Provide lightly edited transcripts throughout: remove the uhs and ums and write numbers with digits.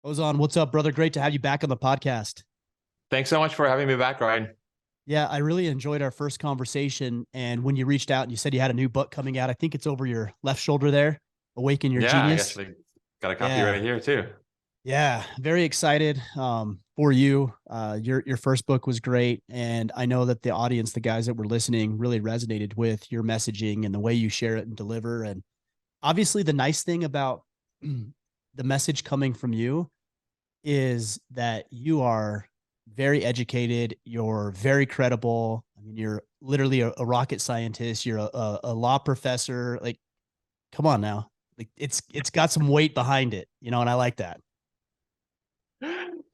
Ozan, what's up, brother? Great to have you back on the podcast. Thanks so much for having me back, Ryan. Yeah, I really enjoyed our first conversation. And when you reached out and you said you had a new book coming out, I think it's over your left shoulder there, Awaken Your Yeah, I Genius. actually got a copy Yeah, right here too. yeah, very excited for you. Your first book was great, and I know that the audience, the guys that were listening, really resonated with your messaging and the way you share it and deliver. And obviously, the nice thing about the message coming from you is that you are very educated. You're very credible. I mean, you're literally a rocket scientist. You're a law professor. Like, come on now. Like, it's got some weight behind it, and I like that.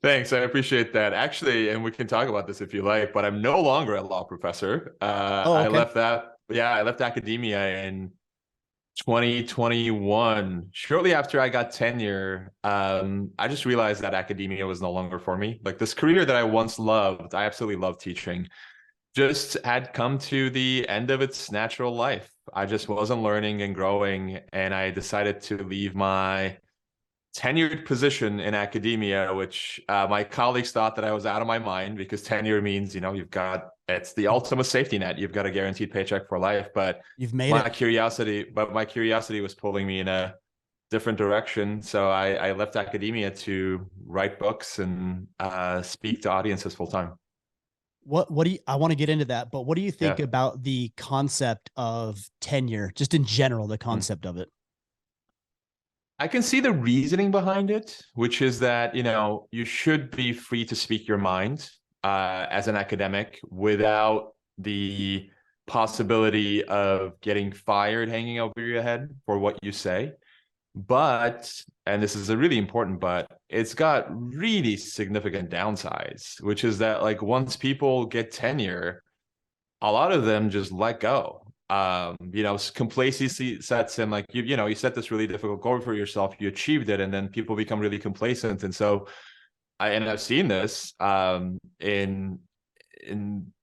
Thanks, I appreciate that. Actually, and we can talk about this if you like, but I'm no longer a law professor. Oh, I okay. left that, yeah, I left academia in 2021. Shortly after I got tenure, I just realized that academia was no longer for me. Like this career that I once loved, I absolutely loved teaching, just had come to the end of its natural life. I just wasn't learning and growing, and I decided to leave my tenured position in academia, which my colleagues thought that I was out of my mind because tenure means, it's the ultimate safety net. You've got a guaranteed paycheck for life. But You've made my it. curiosity, but my curiosity was pulling me in a different direction. So I left academia to write books and speak to audiences full time. What do you, I want to get into that, but what do you think Yeah. about the concept of tenure, just in general, the Mm. concept of it? I can see the reasoning behind it, which is that, you should be free to speak your mind as an academic without the possibility of getting fired hanging over your head for what you say. But, and this is a really important but, it's got really significant downsides, which is that like once people get tenure, a lot of them just let go. Complacency sets in. Like you set this really difficult goal for yourself, you achieved it, and then people become really complacent. And so I've seen this in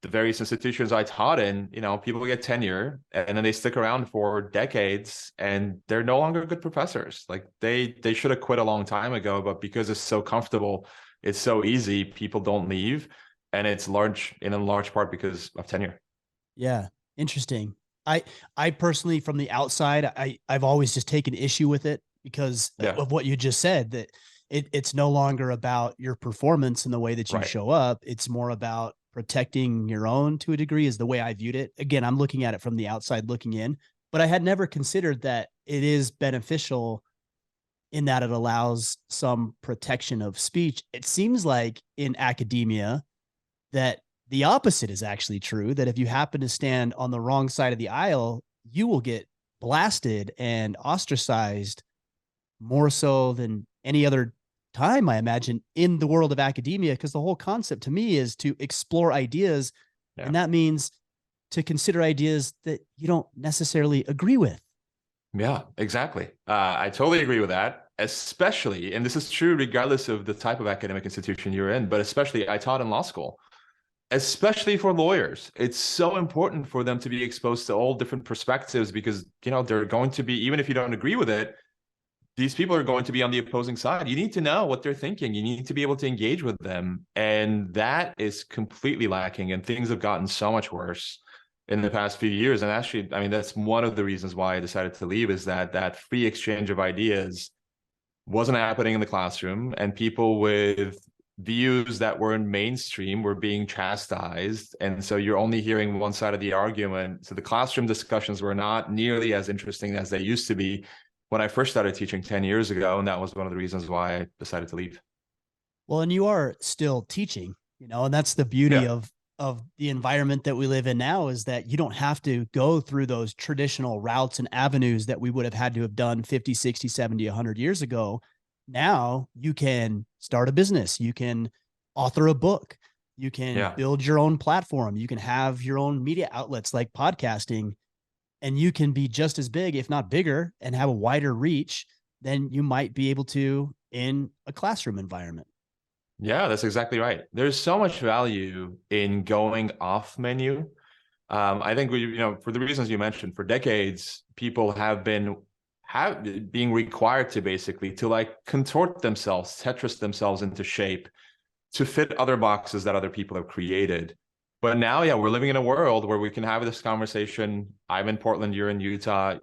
the various institutions I taught in. People get tenure and then they stick around for decades, and they're no longer good professors. Like they should have quit a long time ago, but because it's so comfortable, it's so easy, people don't leave, and it's in a large part because of tenure. Yeah, interesting. I I personally, from the outside, I've always just taken issue with it because Yeah. of what you just said, that it's no longer about your performance and the way that you Right. show up. It's more about protecting your own, to a degree, is the way I viewed it. Again, I'm looking at it from the outside looking in, but I had never considered that it is beneficial in that it allows some protection of speech. It seems like in academia that the opposite is actually true, that if you happen to stand on the wrong side of the aisle, you will get blasted and ostracized more so than any other time, I imagine, in the world of academia, because the whole concept to me is to explore ideas. Yeah. And that means to consider ideas that you don't necessarily agree with. Yeah, exactly. I totally agree with that, especially, and this is true regardless of the type of academic institution you're in, but especially I taught in law school, especially for lawyers. It's so important for them to be exposed to all different perspectives because, they're going to be, even if you don't agree with it, these people are going to be on the opposing side. You need to know what they're thinking. You need to be able to engage with them. And that is completely lacking. And things have gotten so much worse in the past few years. And actually, I mean, that's one of the reasons why I decided to leave, is that free exchange of ideas wasn't happening in the classroom. And people with views that weren't mainstream were being chastised. And so you're only hearing one side of the argument. So the classroom discussions were not nearly as interesting as they used to be when I first started teaching 10 years ago. And that was one of the reasons why I decided to leave. Well, and you are still teaching, and that's the beauty Yeah. of the environment that we live in now, is that you don't have to go through those traditional routes and avenues that we would have had to have done 50, 60, 70, 100 years ago. Now you can start a business, you can author a book, you can Yeah. build your own platform, you can have your own media outlets like podcasting, and you can be just as big, if not bigger, and have a wider reach than you might be able to in a classroom environment. Yeah, that's exactly right. There's so much value in going off menu. I think for the reasons you mentioned, for decades, people have been being required to basically to like contort themselves, Tetris themselves into shape to fit other boxes that other people have created. But now, yeah, we're living in a world where we can have this conversation. I'm in Portland, you're in Utah.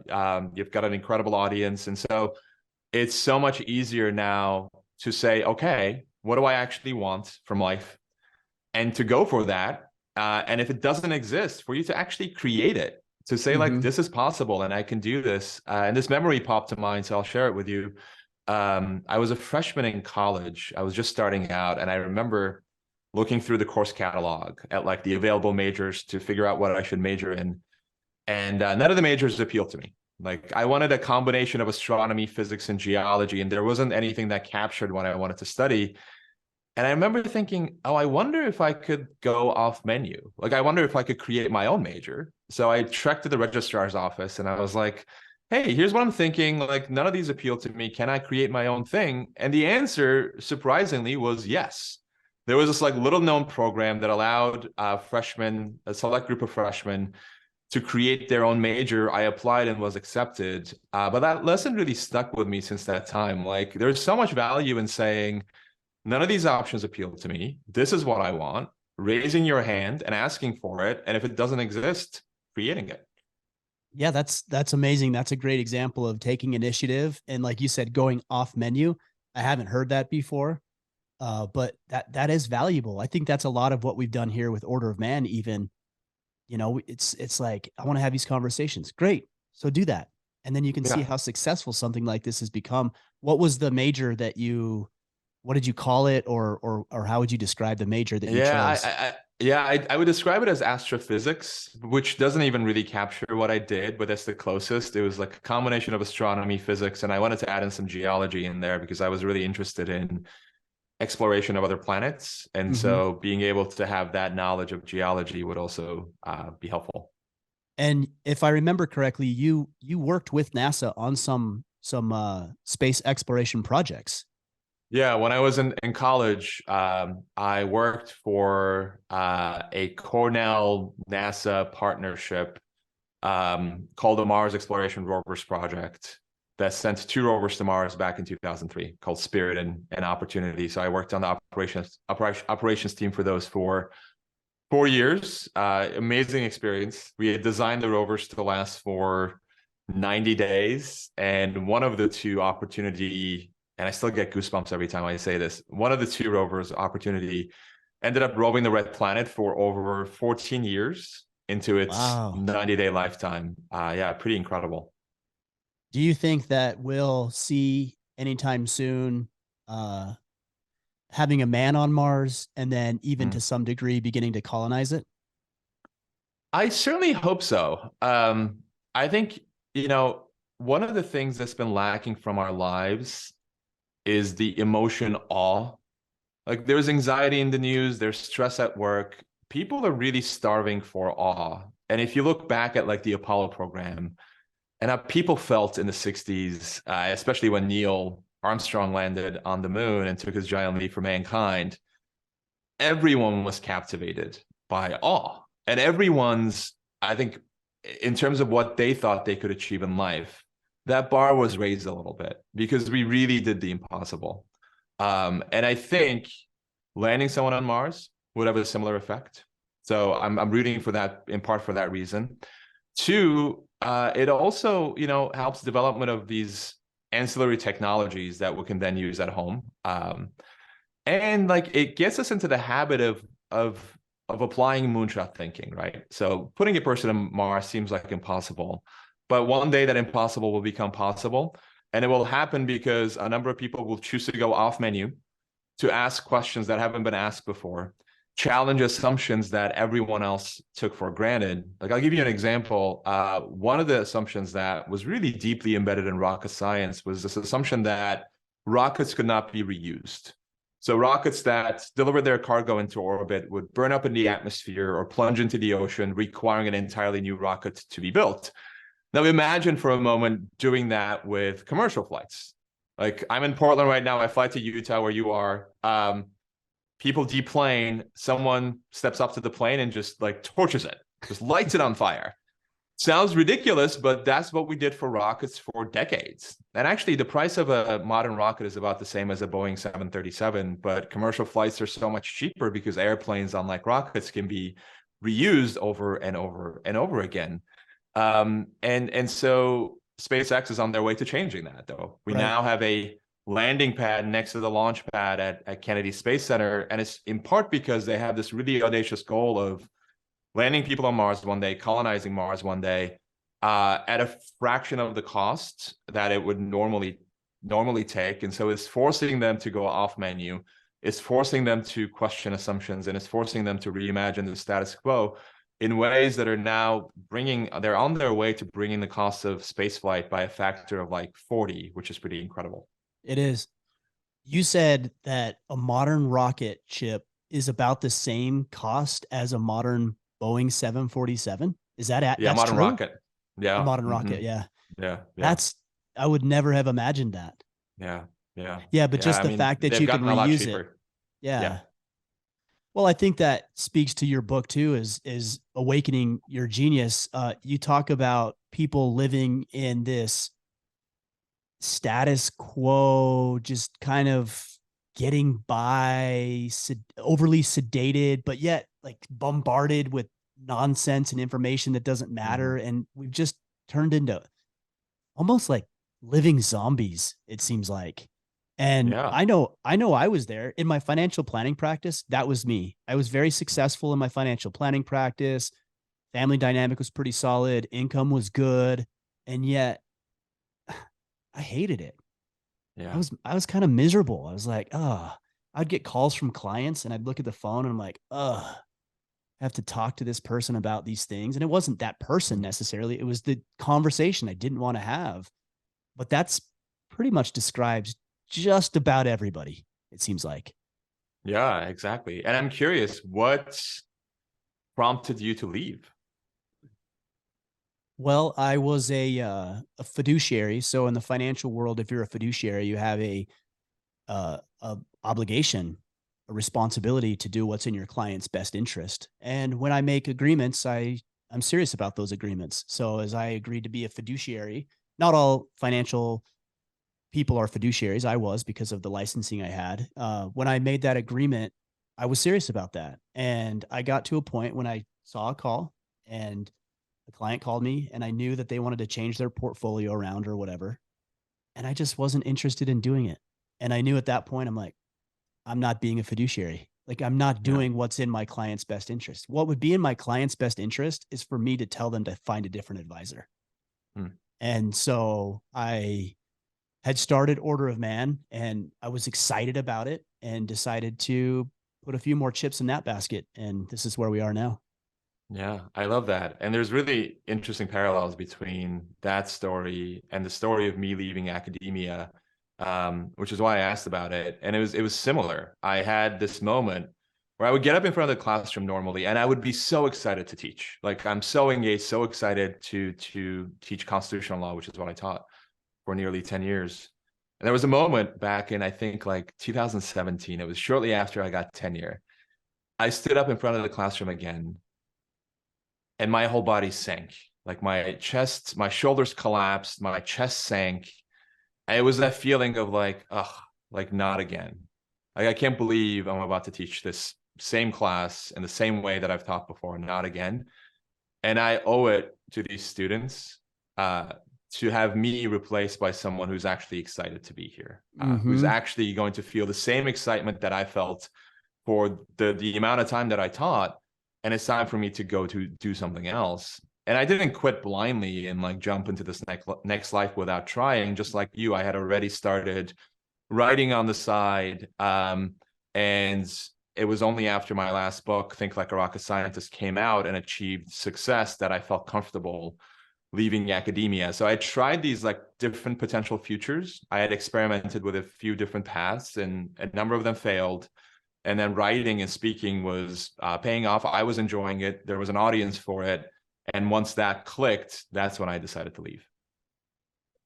You've got an incredible audience. And so it's so much easier now to say, okay, what do I actually want from life? And to go for that. And if it doesn't exist, for you to actually create it, to say like, this is possible and I can do this. And this memory popped to mind, so I'll share it with you. I was a freshman in college. I was just starting out, and I remember looking through the course catalog at like the available majors to figure out what I should major in. And none of the majors appealed to me. Like I wanted a combination of astronomy, physics, and geology, and there wasn't anything that captured what I wanted to study. And I remember thinking, oh, I wonder if I could go off menu. Like, I wonder if I could create my own major. So I trekked to the registrar's office and I was like, hey, here's what I'm thinking. Like, none of these appeal to me. Can I create my own thing? And the answer, surprisingly, was yes. There was this like little known program that allowed freshmen, a select group of freshmen, to create their own major. I applied and was accepted. But that lesson really stuck with me since that time. Like, there's so much value in saying, none of these options appeal to me. This is what I want. Raising your hand and asking for it. And if it doesn't exist, creating it. Yeah, that's amazing. That's a great example of taking initiative and, like you said, going off menu. I haven't heard that before, but that is valuable. I think that's a lot of what we've done here with Order of Man. Even, it's like, I want to have these conversations. Great, so do that, and then you can see how successful something like this has become. What was the major that you? What did you call it, or how would you describe the major that you chose? I would describe it as astrophysics, which doesn't even really capture what I did, but that's the closest. It was like a combination of astronomy, physics, and I wanted to add in some geology in there because I was really interested in exploration of other planets. And so being able to have that knowledge of geology would also be helpful. And if I remember correctly, you worked with NASA on some space exploration projects. Yeah, when I was in college, I worked for a Cornell NASA partnership called the Mars Exploration Rovers Project that sent 2 rovers to Mars back in 2003, called Spirit and Opportunity. So I worked on the operations team for those for 4 years. Amazing experience. We had designed the rovers to last for 90 days, and one of the 2, Opportunity, and I still get goosebumps every time I say this, one of the 2 rovers, Opportunity, ended up roving the red planet for over 14 years into its 90-day lifetime. Yeah, pretty incredible. Do you think that we'll see anytime soon having a man on Mars, and then even to some degree beginning to colonize it? I certainly hope so. I think, one of the things that's been lacking from our lives is the emotion awe. Like, there's anxiety in the news, there's stress at work. People are really starving for awe. And if you look back at like the Apollo program and how people felt in the 60s, especially when Neil Armstrong landed on the moon and took his giant leap for mankind, everyone was captivated by awe. And everyone's, I think, in terms of what they thought they could achieve in life, that bar was raised a little bit because we really did the impossible. And I think landing someone on Mars would have a similar effect. So I'm rooting for that, in part for that reason. 2, it also, helps development of these ancillary technologies that we can then use at home. And like, it gets us into the habit of applying moonshot thinking, right? So putting a person on Mars seems like impossible, but one day that impossible will become possible. And it will happen because a number of people will choose to go off menu, to ask questions that haven't been asked before, challenge assumptions that everyone else took for granted. Like, I'll give you an example. One of the assumptions that was really deeply embedded in rocket science was this assumption that rockets could not be reused. So rockets that delivered their cargo into orbit would burn up in the atmosphere or plunge into the ocean, requiring an entirely new rocket to be built. Now imagine for a moment doing that with commercial flights. Like, I'm in Portland right now. I fly to Utah where you are. People deplane, someone steps up to the plane and just like torches it, just lights it on fire. Sounds ridiculous, but that's what we did for rockets for decades. And actually, the price of a modern rocket is about the same as a Boeing 737, but commercial flights are so much cheaper because airplanes, unlike rockets, can be reused over and over and over again. And so SpaceX is on their way to changing that, though. We Right. now have a landing pad next to the launch pad at Kennedy Space Center, and it's in part because they have this really audacious goal of landing people on Mars one day, colonizing Mars one day, at a fraction of the cost that it would normally take. And so it's forcing them to go off menu. It's forcing them to question assumptions, and it's forcing them to reimagine the status quo in ways that are now they're on their way to bringing the cost of spaceflight by a factor of like 40, which is pretty incredible. It is. You said that a modern rocket ship is about the same cost as a modern Boeing 747. Is that Yeah, that's modern true? rocket. Yeah. A modern rocket, yeah. Yeah. That's I would never have imagined that. Yeah. Yeah. Yeah, but just I the mean, fact that they've you can gotten a lot reuse it. cheaper. Yeah. Yeah. Well, I think that speaks to your book too, is awakening your genius. You talk about people living in this status quo, just kind of getting by, overly sedated, but yet like bombarded with nonsense and information that doesn't matter. And we've just turned into almost like living zombies, it seems like. And Yeah. I know I was there in my financial planning practice. That was me. I was very successful in my financial planning practice. Family dynamic was pretty solid. Income was good. And yet I hated it. Yeah. I was kind of miserable. I was like, I'd get calls from clients and I'd look at the phone and I'm like, I have to talk to this person about these things. And it wasn't that person necessarily. It was the conversation I didn't want to have. But that's pretty much describes just about everybody, it seems like. Yeah, exactly. And I'm curious, what prompted you to leave? Well, I was a fiduciary. So in the financial world, if you're a fiduciary, you have a obligation, a responsibility to do what's in your client's best interest. And when I make agreements, I'm serious about those agreements. So as I agreed to be a fiduciary, not all financial people are fiduciaries. I was, because of the licensing I had. When I made that agreement, I was serious about that. And I got to a point when I saw a call and the client called me and I knew that they wanted to change their portfolio around or whatever. And I just wasn't interested in doing it. And I knew at that point, I'm like, I'm not being a fiduciary. Like, I'm not doing what's in my client's best interest. What would be in my client's best interest is for me to tell them to find a different advisor. And so I had started Order of Man and I was excited about it and decided to put a few more chips in that basket. And this is where we are now. Yeah, I love that. And there's really interesting parallels between that story and the story of me leaving academia, which is why I asked about it. And it was similar. I had this moment where I would get up in front of the classroom normally, and I would be so excited to teach. Like, I'm so engaged, so excited to teach constitutional law, which is what I taught for nearly 10 years. And there was a moment back in, I think, like 2017. It was shortly after I got tenure. I stood up in front of the classroom again, and my whole body sank. Like, my chest, my shoulders collapsed, my chest sank. And it was that feeling of like, like, not again. Like, I can't believe I'm about to teach this same class in the same way that I've taught before, not again. And I owe it to these students to have me replaced by someone who's actually excited to be here, who's actually going to feel the same excitement that I felt for the amount of time that I taught. And it's time for me to go to do something else. And I didn't quit blindly and like jump into this next life without trying. Just like you, I had already started writing on the side. And it was only after my last book, Think Like a Rocket Scientist, came out and achieved success that I felt comfortable leaving academia. So I tried these like different potential futures. I had experimented with a few different paths and a number of them failed. And then writing and speaking was paying off. I was enjoying it. There was an audience for it. And once that clicked, that's when I decided to leave.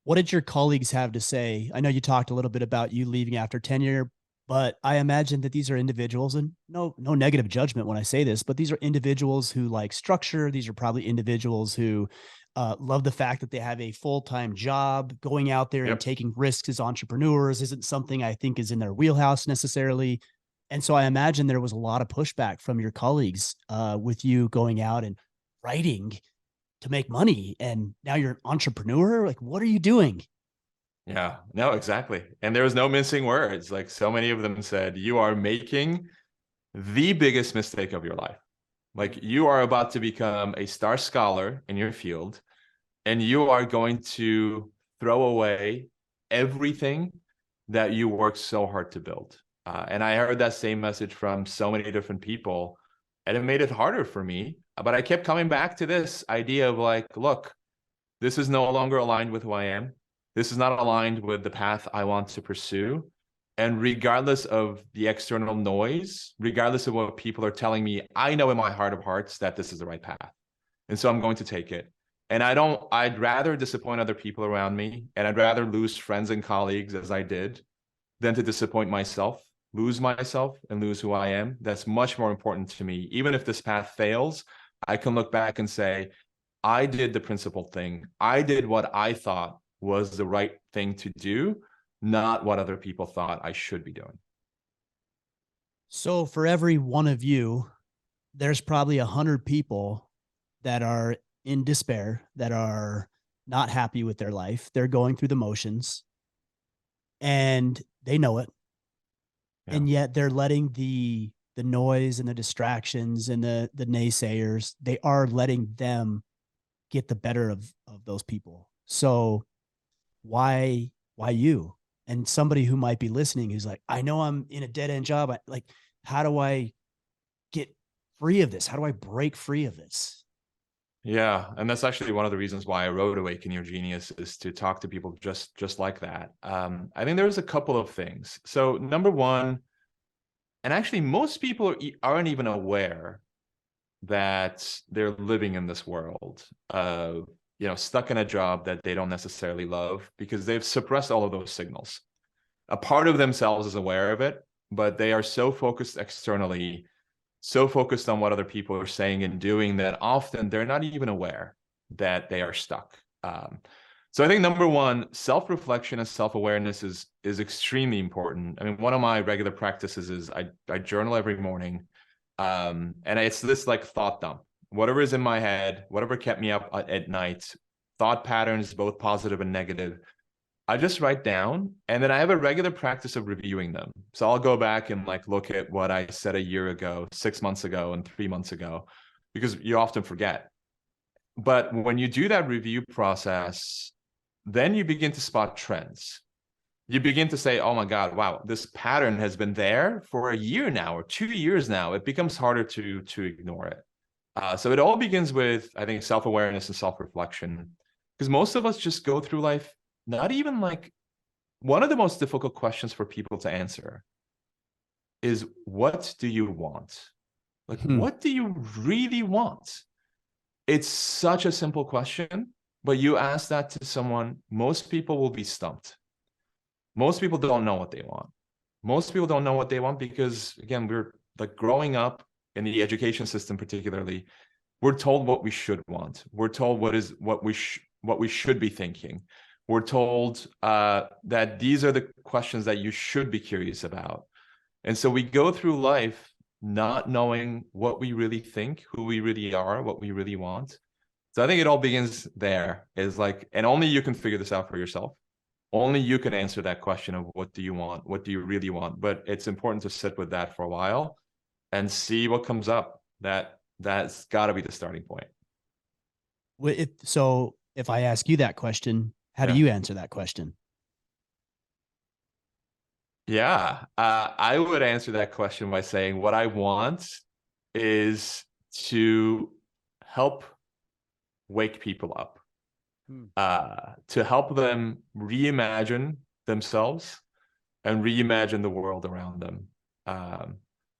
What did your colleagues have to say? I know you talked a little bit about you leaving after tenure, But I imagine that these are individuals, and no negative judgment when I say this, but these are individuals who like structure. These are probably individuals who love the fact that they have a full-time job. Going out there and Yep. taking risks as entrepreneurs isn't something I think is in their wheelhouse necessarily. And so I imagine there was a lot of pushback from your colleagues with you going out and writing to make money. And now you're an entrepreneur. Like, what are you doing? Yeah, no, exactly. And there was no mincing words. Like so many of them said, you are making the biggest mistake of your life. Like you are about to become a star scholar in your field, and you are going to throw away everything that you worked so hard to build. And I heard that same message from so many different people, and it made it harder for me. But I kept coming back to this idea of like, look, this is no longer aligned with who I am. This is not aligned with the path I want to pursue. And regardless of the external noise, regardless of what people are telling me, I know in my heart of hearts that this is the right path. And so I'm going to take it. And I'd rather disappoint other people around me, and I'd rather lose friends and colleagues as I did than to disappoint myself, lose myself and lose who I am. That's much more important to me. Even if this path fails, I can look back and say, I did the principled thing. I did what I thought was the right thing to do, not what other people thought I should be doing. So for every one of you, there's probably 100 people that are in despair, that are not happy with their life. They're going through the motions and they know it. Yeah. And yet they're letting the noise and the distractions and the naysayers, they are letting them get the better of those people. So why you? And somebody who might be listening who's like, I know I'm in a dead end job. Like, how do I get free of this? How do I break free of this? Yeah, and that's actually one of the reasons why I wrote "Awaken Your Genius" is to talk to people just like that. I think there's a couple of things. So number one, and actually most people aren't even aware that they're living in this world of, stuck in a job that they don't necessarily love because they've suppressed all of those signals. A part of themselves is aware of it, but they are so focused externally, so focused on what other people are saying and doing that often they're not even aware that they are stuck. So I think number one, self-reflection and self-awareness is extremely important. I mean, one of my regular practices is I journal every morning, and it's this like thought dump. Whatever is in my head, whatever kept me up at night, thought patterns, both positive and negative, I just write down, and then I have a regular practice of reviewing them. So I'll go back and like look at what I said a year ago, 6 months ago, and 3 months ago, because you often forget. But when you do that review process, then you begin to spot trends. You begin to say, oh my God, wow, this pattern has been there for a year now or 2 years now. It becomes harder to ignore it. So it all begins with, I think, self-awareness and self-reflection, because most of us just go through life not even like, one of the most difficult questions for people to answer is, what do you want? Like, what do you really want? It's such a simple question, but you ask that to someone, most people will be stumped. Most people don't know what they want. Most people don't know what they want because, again, we're like growing up in the education system, particularly, we're told what we should want. We're told what we should be thinking. We're told that these are the questions that you should be curious about. And so we go through life not knowing what we really think, who we really are, what we really want. So I think it all begins there, is like, and only you can figure this out for yourself. Only you can answer that question of what do you want? What do you really want? But it's important to sit with that for a while and see what comes up. That's got to be the starting point. So if I ask you that question, how do Yeah. you answer that question? Yeah, I would answer that question by saying what I want is to help wake people up, to help them reimagine themselves and reimagine the world around them.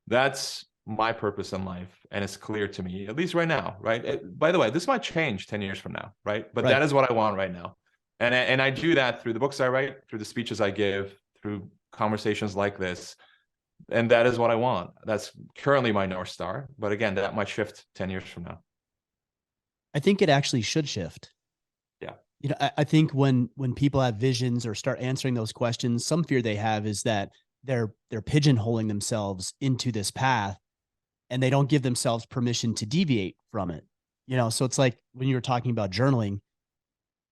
That's my purpose in life, and it's clear to me, at least right now, right? By the way, this might change 10 years from now, right? But Right. that is what I want right now. And I do that through the books I write, through the speeches I give, through conversations like this. And that is what I want. That's currently my North Star. But again, that might shift 10 years from now. I think it actually should shift. Yeah. I think when people have visions or start answering those questions, some fear they have is that they're pigeonholing themselves into this path and they don't give themselves permission to deviate from it. So it's like when you were talking about journaling,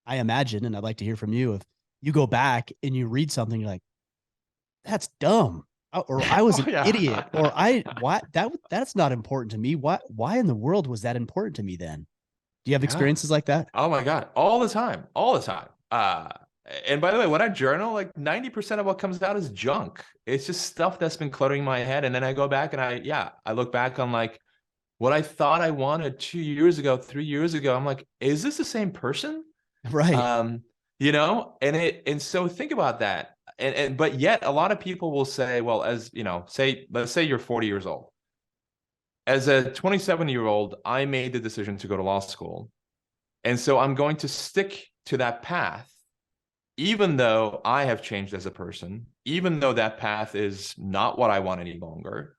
I imagine, and I'd like to hear from you, if you go back and you read something, you're like, that's dumb. Or I was Oh, an yeah. idiot, or that's not important to me. Why in the world was that important to me then? Do you have Yeah. experiences like that? Oh my God. All the time. All the time. And by the way, when I journal, like 90% of what comes out is junk. It's just stuff that's been cluttering my head. And then I go back and I look back on like what I thought I wanted 2 years ago, 3 years ago. I'm like, is this the same person? Right. Um, and so think about that. But yet a lot of people will say, well, as you know, let's say you're 40 years old. As a 27-year-old, I made the decision to go to law school. And so I'm going to stick to that path, even though I have changed as a person, even though that path is not what I want any longer.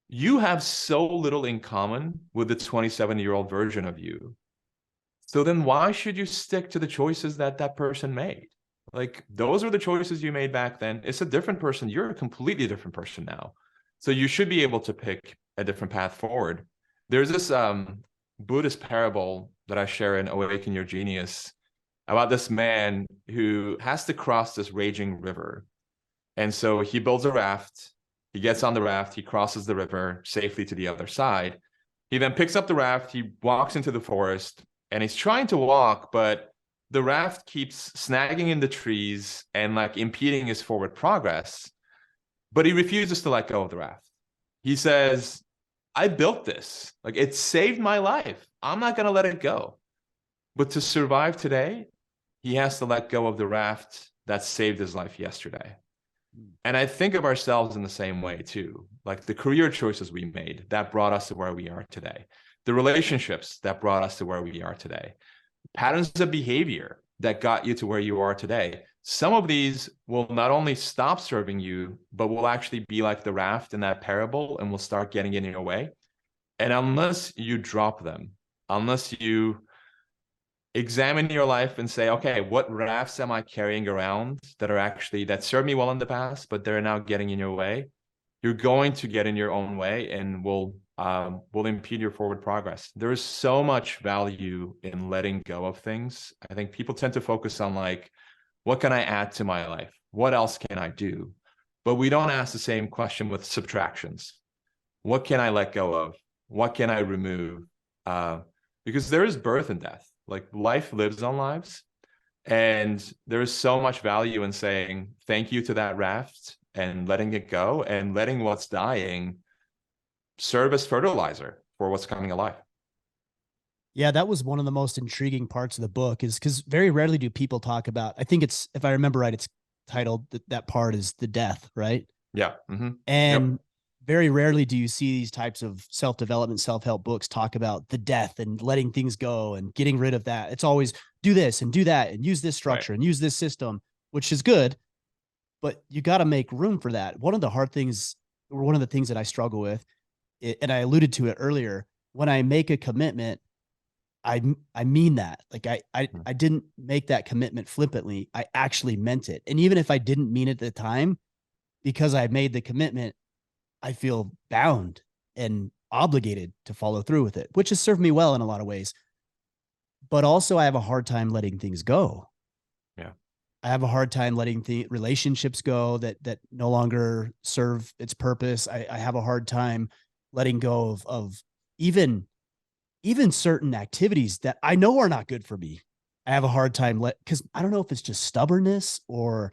You have so little in common with the 27-year-old version of you. So then why should you stick to the choices that that person made? Like those were the choices you made back then. It's a different person. You're a completely different person now. So you should be able to pick a different path forward. There's this Buddhist parable that I share in Awaken Your Genius about this man who has to cross this raging river. And so he builds a raft. He gets on the raft. He crosses the river safely to the other side. He then picks up the raft. He walks into the forest and he's trying to walk, but the raft keeps snagging in the trees and like impeding his forward progress. But he refuses to let go of the raft. He says, I built this. Like it saved my life. I'm not going to let it go. But to survive today, he has to let go of the raft that saved his life yesterday. And I think of ourselves in the same way too. Like the career choices we made that brought us to where we are today. The relationships that brought us to where we are today. Patterns of behavior that got you to where you are today. Some of these will not only stop serving you, but will actually be like the raft in that parable and will start getting in your way. And unless you drop them, unless you examine your life and say, okay, what rafts am I carrying around that served me well in the past, but they're now getting in your way? You're going to get in your own way and will impede your forward progress. There is so much value in letting go of things. I think people tend to focus on like, what can I add to my life? What else can I do? But we don't ask the same question with subtractions. What can I let go of? What can I remove? Because there is birth and death. Like life lives on lives. And there is so much value in saying thank you to that raft and letting it go and letting what's dying serve as fertilizer for what's coming alive. Yeah, that was one of the most intriguing parts of the book is because very rarely do people talk about, I think it's, if I remember right, it's titled that part is the death, right? Yeah. Mm-hmm. And Yep. very rarely do you see these types of self-development, self-help books talk about the death and letting things go and getting rid of that. It's always do this and do that and use this Right. structure and use this system, which is good, but you got to make room for that. One of the hard things, or one of the things that I struggle with, and I alluded to it earlier, when I make a commitment, I mean that. Like I didn't make that commitment flippantly. I actually meant it. And even if I didn't mean it at the time, because I made the commitment, I feel bound and obligated to follow through with it, which has served me well in a lot of ways. But also I have a hard time letting things go. Yeah. I have a hard time letting the relationships go that no longer serve its purpose. I have a hard time letting go of even certain activities that I know are not good for me. I have a hard time because I don't know if it's just stubbornness or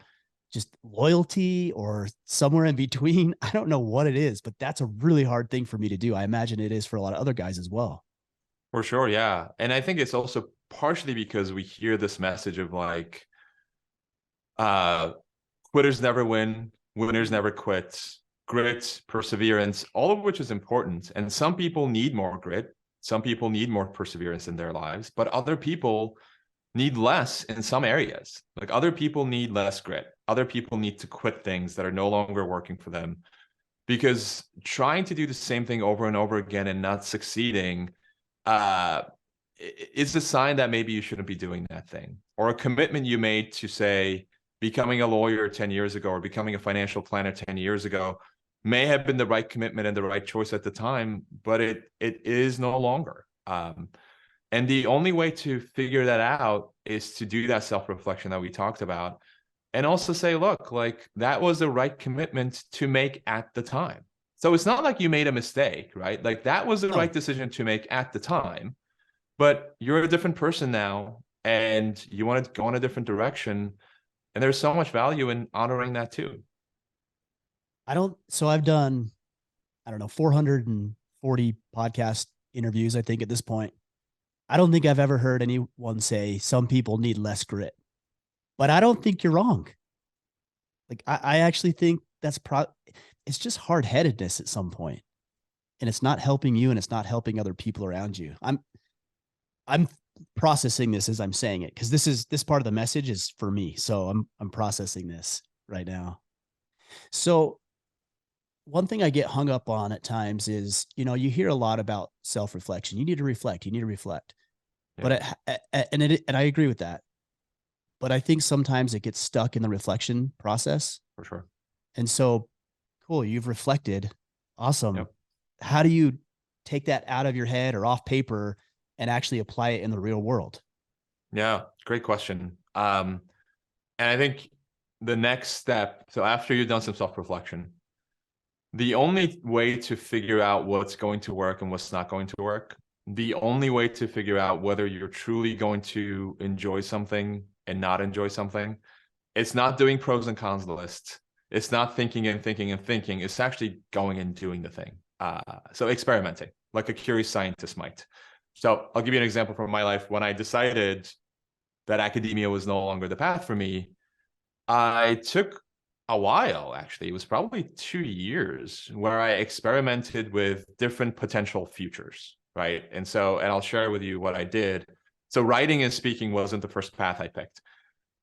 just loyalty or somewhere in between. I don't know what it is, but that's a really hard thing for me to do. I imagine it is for a lot of other guys as well. For sure. Yeah. And I think it's also partially because we hear this message of like, uh, quitters never win, winners never quit, grit, perseverance, all of which is important. And some people need more grit. Some people need more perseverance in their lives, but other people need less in some areas. Like other people need less grit. Other people need to quit things that are no longer working for them. because trying to do the same thing over and over again and not succeeding uh, is a sign that maybe you shouldn't be doing that thing, or a commitment you made to, say, becoming a lawyer 10 years ago or becoming a financial planner 10 years ago may have been the right commitment and the right choice at the time, but it is no longer. And the only way to figure that out is to do that self-reflection that we talked about, and also say, look, like, that was the right commitment to make at the time. So it's not like you made a mistake, right? Like, that was the right No, decision to make at the time, but you're a different person now and you want to go in a different direction. And there's so much value in honoring that too. I don't. So I've done, I don't know, 440 podcast interviews, I think, at this point. I don't think I've ever heard anyone say some people need less grit, but I don't think you're wrong. Like, I actually think it's just hard headedness at some point, and it's not helping you and it's not helping other people around you. I'm processing this as I'm saying it, because this part of the message is for me. So I'm processing this right now. So one thing I get hung up on at times is, you hear a lot about self-reflection. You need to reflect. You need to reflect. Yeah, But and I agree with that. But I think sometimes it gets stuck in the reflection process. for sure. And so, cool, you've reflected. Awesome. Yep. How do you take that out of your head or off paper and actually apply it in the real world? Yeah, great question. And I think the next step, so after you've done some self-reflection, the only way to figure out what's going to work and what's not going to work, the only way to figure out whether you're truly going to enjoy something and not enjoy something, it's not doing pros and cons lists. It's not thinking and thinking and thinking. It's actually going and doing the thing. So experimenting, like a curious scientist might. So I'll give you an example from my life. When I decided that academia was no longer the path for me, I took a while, actually. It was probably 2 years where I experimented with different potential futures, right? And I'll share with you what I did. So writing and speaking wasn't the first path I picked.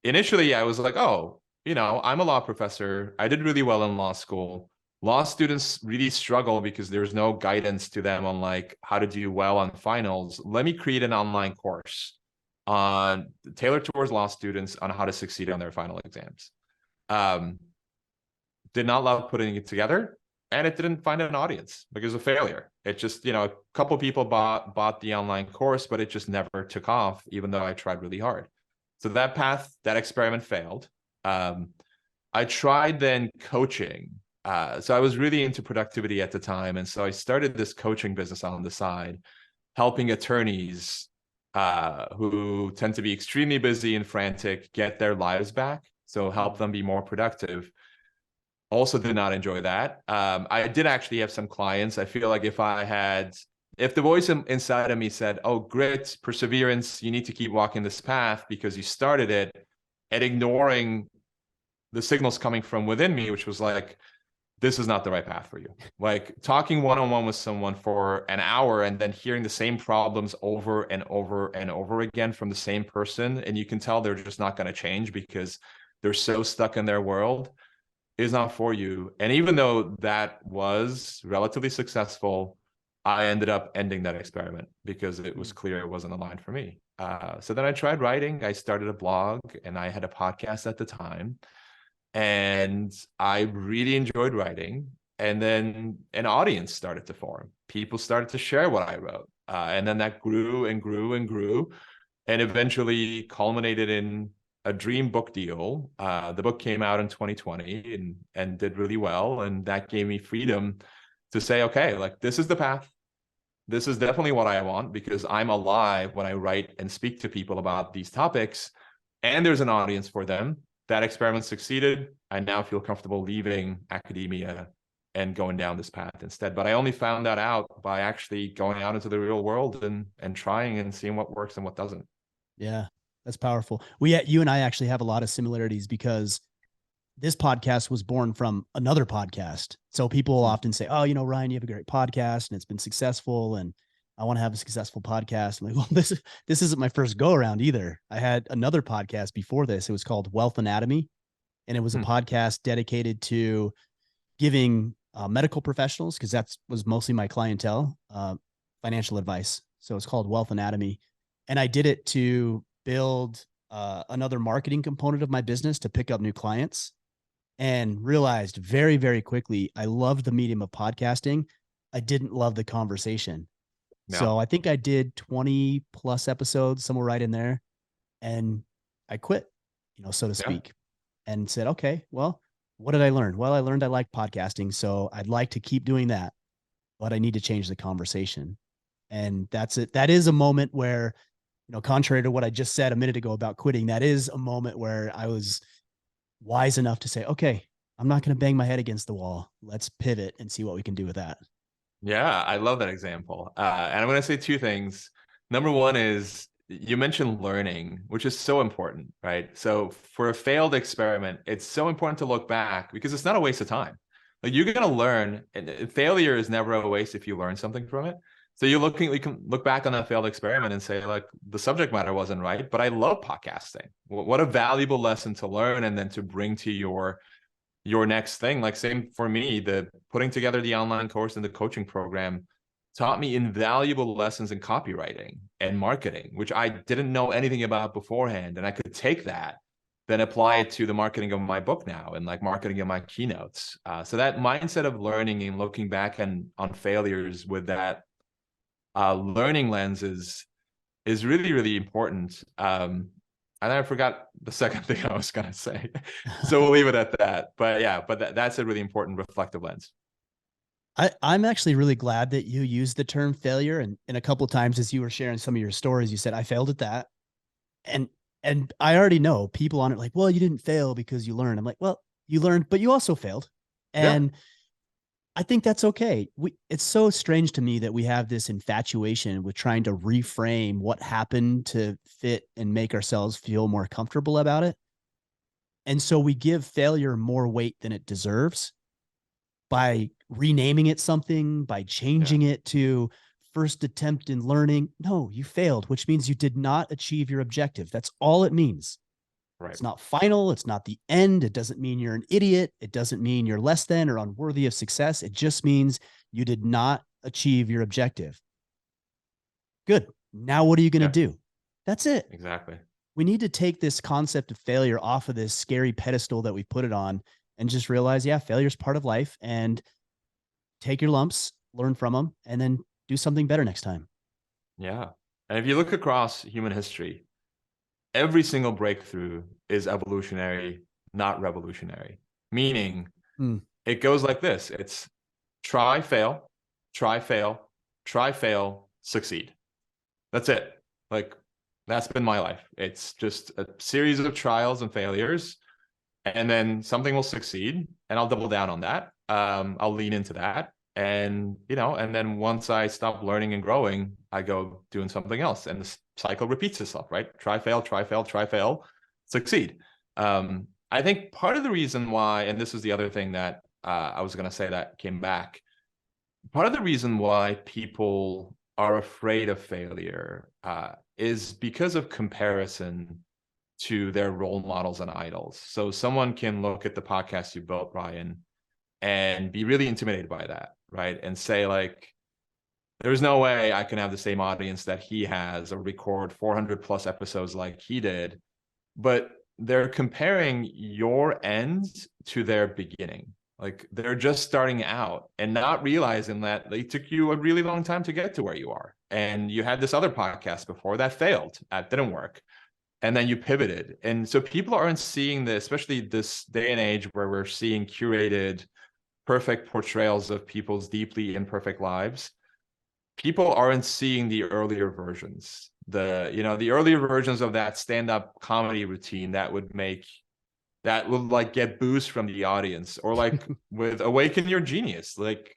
Initially, I was like, oh, I'm a law professor. I did really well in law school. Law students really struggle because there's no guidance to them on like how to do well on finals. Let me create an online course on tailored towards law students on how to succeed on their final exams. Um, did not love putting it together, and it didn't find an audience. Like, it was a failure. It just, a couple people bought the online course, but it just never took off, even though I tried really hard. So that experiment failed. I tried then coaching. So I was really into productivity at the time, and so I started this coaching business on the side, helping attorneys who tend to be extremely busy and frantic get their lives back. So help them be more productive. Also did not enjoy that. I did actually have some clients. I feel like if the voice inside of me said, oh, grit, perseverance, you need to keep walking this path because you started it, and ignoring the signals coming from within me, which was like, this is not the right path for you. Like, talking one-on-one with someone for an hour and then hearing the same problems over and over and over again from the same person, and you can tell they're just not going to change because they're so stuck in their world, is not for you. And even though that was relatively successful, I ended up ending that experiment because it was clear it wasn't aligned for me. So then I tried writing. I started a blog and I had a podcast at the time. And I really enjoyed writing. And then an audience started to form. People started to share what I wrote. And then that grew and grew and grew, and eventually culminated in a dream book deal. The book came out in 2020 and did really well. And that gave me freedom to say, okay, like, this is the path. This is definitely what I want, because I'm alive when I write and speak to people about these topics, and there's an audience for them. That experiment succeeded. I now feel comfortable leaving academia and going down this path instead. But I only found that out by actually going out into the real world and trying and seeing what works and what doesn't. Yeah, that's powerful. You and I actually have a lot of similarities, because this podcast was born from another podcast. So people will often say, oh, Ryan, you have a great podcast and it's been successful, and I want to have a successful podcast. I'm like, well, this isn't my first go around either. I had another podcast before this. It was called Wealth Anatomy, and it was a podcast dedicated to giving medical professionals, because that was mostly my clientele, financial advice. So it's called Wealth Anatomy. And I did it to build another marketing component of my business to pick up new clients, and realized very, very quickly, I loved the medium of podcasting. I didn't love the conversation. Yeah. So I think I did 20 plus episodes, somewhere right in there. And I quit, so to Yeah. speak, and said, okay, well, what did I learn? Well, I learned I like podcasting. So I'd like to keep doing that, but I need to change the conversation. And that's it. That is a moment where, contrary to what I just said a minute ago about quitting, that is a moment where I was wise enough to say, okay, I'm not going to bang my head against the wall. Let's pivot and see what we can do with that. Yeah, I love that example. And I'm going to say two things. Number one is you mentioned learning, which is so important, right? So for a failed experiment, it's so important to look back because it's not a waste of time. Like you're going to learn, and failure is never a waste if you learn something from it. So you can look back on that failed experiment and say, like, the subject matter wasn't right, but I love podcasting. What a valuable lesson to learn and then to bring to your next thing. Like same for me, the putting together the online course and the coaching program taught me invaluable lessons in copywriting and marketing, which I didn't know anything about beforehand. And I could take that, then apply it to the marketing of my book now and like marketing of my keynotes. So that mindset of learning and looking back on failures with that learning lens is really, really important. And I forgot the second thing I was going to say. So we'll leave it at that. But yeah, but that's a really important reflective lens. I'm actually really glad that you used the term failure. And a couple of times as you were sharing some of your stories, you said, I failed at that. And and I already know people on it like, well, you didn't fail because you learned. I'm like, well, you learned, but you also failed. Yeah. And I think that's okay. It's so strange to me that we have this infatuation with trying to reframe what happened to fit and make ourselves feel more comfortable about it. And so we give failure more weight than it deserves by renaming it something, by Yeah. changing it to first attempt in learning. No, you failed, which means you did not achieve your objective. That's all it means. Right. It's not final. It's not the end. It doesn't mean you're an idiot. It doesn't mean you're less than or unworthy of success. It just means you did not achieve your objective. Good. Now, what are you going to Yeah. do? That's it. Exactly. We need to take this concept of failure off of this scary pedestal that we put it on and just realize, yeah, failure is part of life, and take your lumps, learn from them, and then do something better next time. Yeah. And if you look across human history, every single breakthrough is evolutionary, not revolutionary. Meaning it goes like this. It's try, fail, try, fail, try, fail, succeed. That's it. Like that's been my life. It's just a series of trials and failures, and then something will succeed, and I'll double down on that. I'll lean into that, and and then once I stop learning and growing, I go doing something else, and the cycle repeats itself. Right? Try, fail, try, fail, try, fail, succeed. I think part of the reason why, and this is the other thing that I was going to say that came back. Part of the reason why people are afraid of failure is because of comparison to their role models and idols. So someone can look at the podcast you built, Ryan, and be really intimidated by that, right? And say like, there's no way I can have the same audience that he has or record 400 plus episodes like he did. But they're comparing your end to their beginning. Like they're just starting out and not realizing that they took you a really long time to get to where you are. And you had this other podcast before that failed, that didn't work. And then you pivoted. And so people aren't seeing this, especially this day and age where we're seeing curated, perfect portrayals of people's deeply imperfect lives. People aren't seeing the earlier versions, the earlier versions of that stand-up comedy routine that would like get boost from the audience, or like with Awaken Your Genius. Like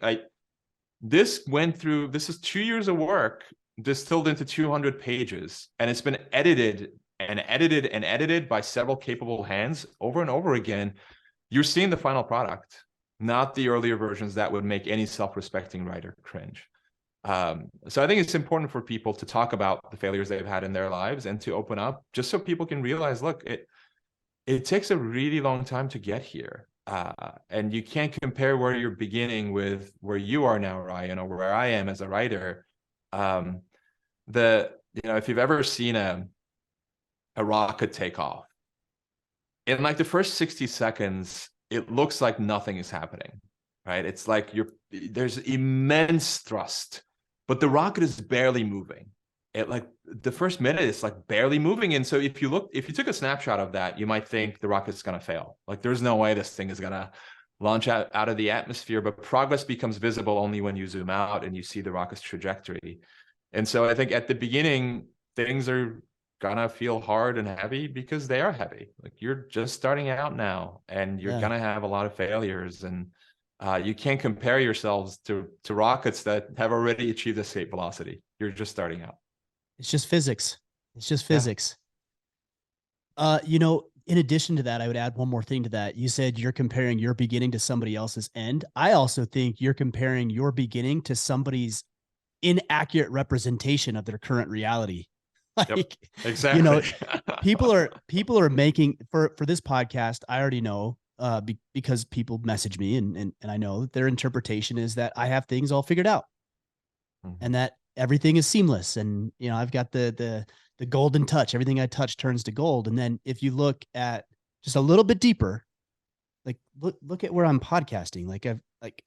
this is 2 years of work distilled into 200 pages, and it's been edited and edited and edited by several capable hands over and over again. You're seeing the final product, not the earlier versions that would make any self-respecting writer cringe. So I think it's important for people to talk about the failures they've had in their lives and to open up, just so people can realize, look, it takes a really long time to get here. And you can't compare where you're beginning with where you are now, Ryan, or where I am as a writer. Um, if you've ever seen a rocket take off, in like the first 60 seconds, it looks like nothing is happening, right? It's like there's immense thrust, but the rocket is barely moving. It like the first minute, it's like barely moving. And so if you took a snapshot of that, you might think the rocket's going to fail. Like there's no way this thing is going to launch out of the atmosphere, but progress becomes visible only when you zoom out and you see the rocket's trajectory. And so I think at the beginning, things are gonna feel hard and heavy because they are heavy. Like you're just starting out now, and you're gonna have a lot of failures, and you can't compare yourselves to rockets that have already achieved escape velocity. You're just starting out. It's just physics. It's just physics. In addition to that, I would add one more thing to that. You said you're comparing your beginning to somebody else's end. I also think you're comparing your beginning to somebody's inaccurate representation of their current reality. Like, yep, exactly. people are making for this podcast. I already know because people message me and I know that their interpretation is that I have things all figured out and that everything is seamless. And, I've got the golden touch. Everything I touch turns to gold. And then if you look at just a little bit deeper, like look at where I'm podcasting.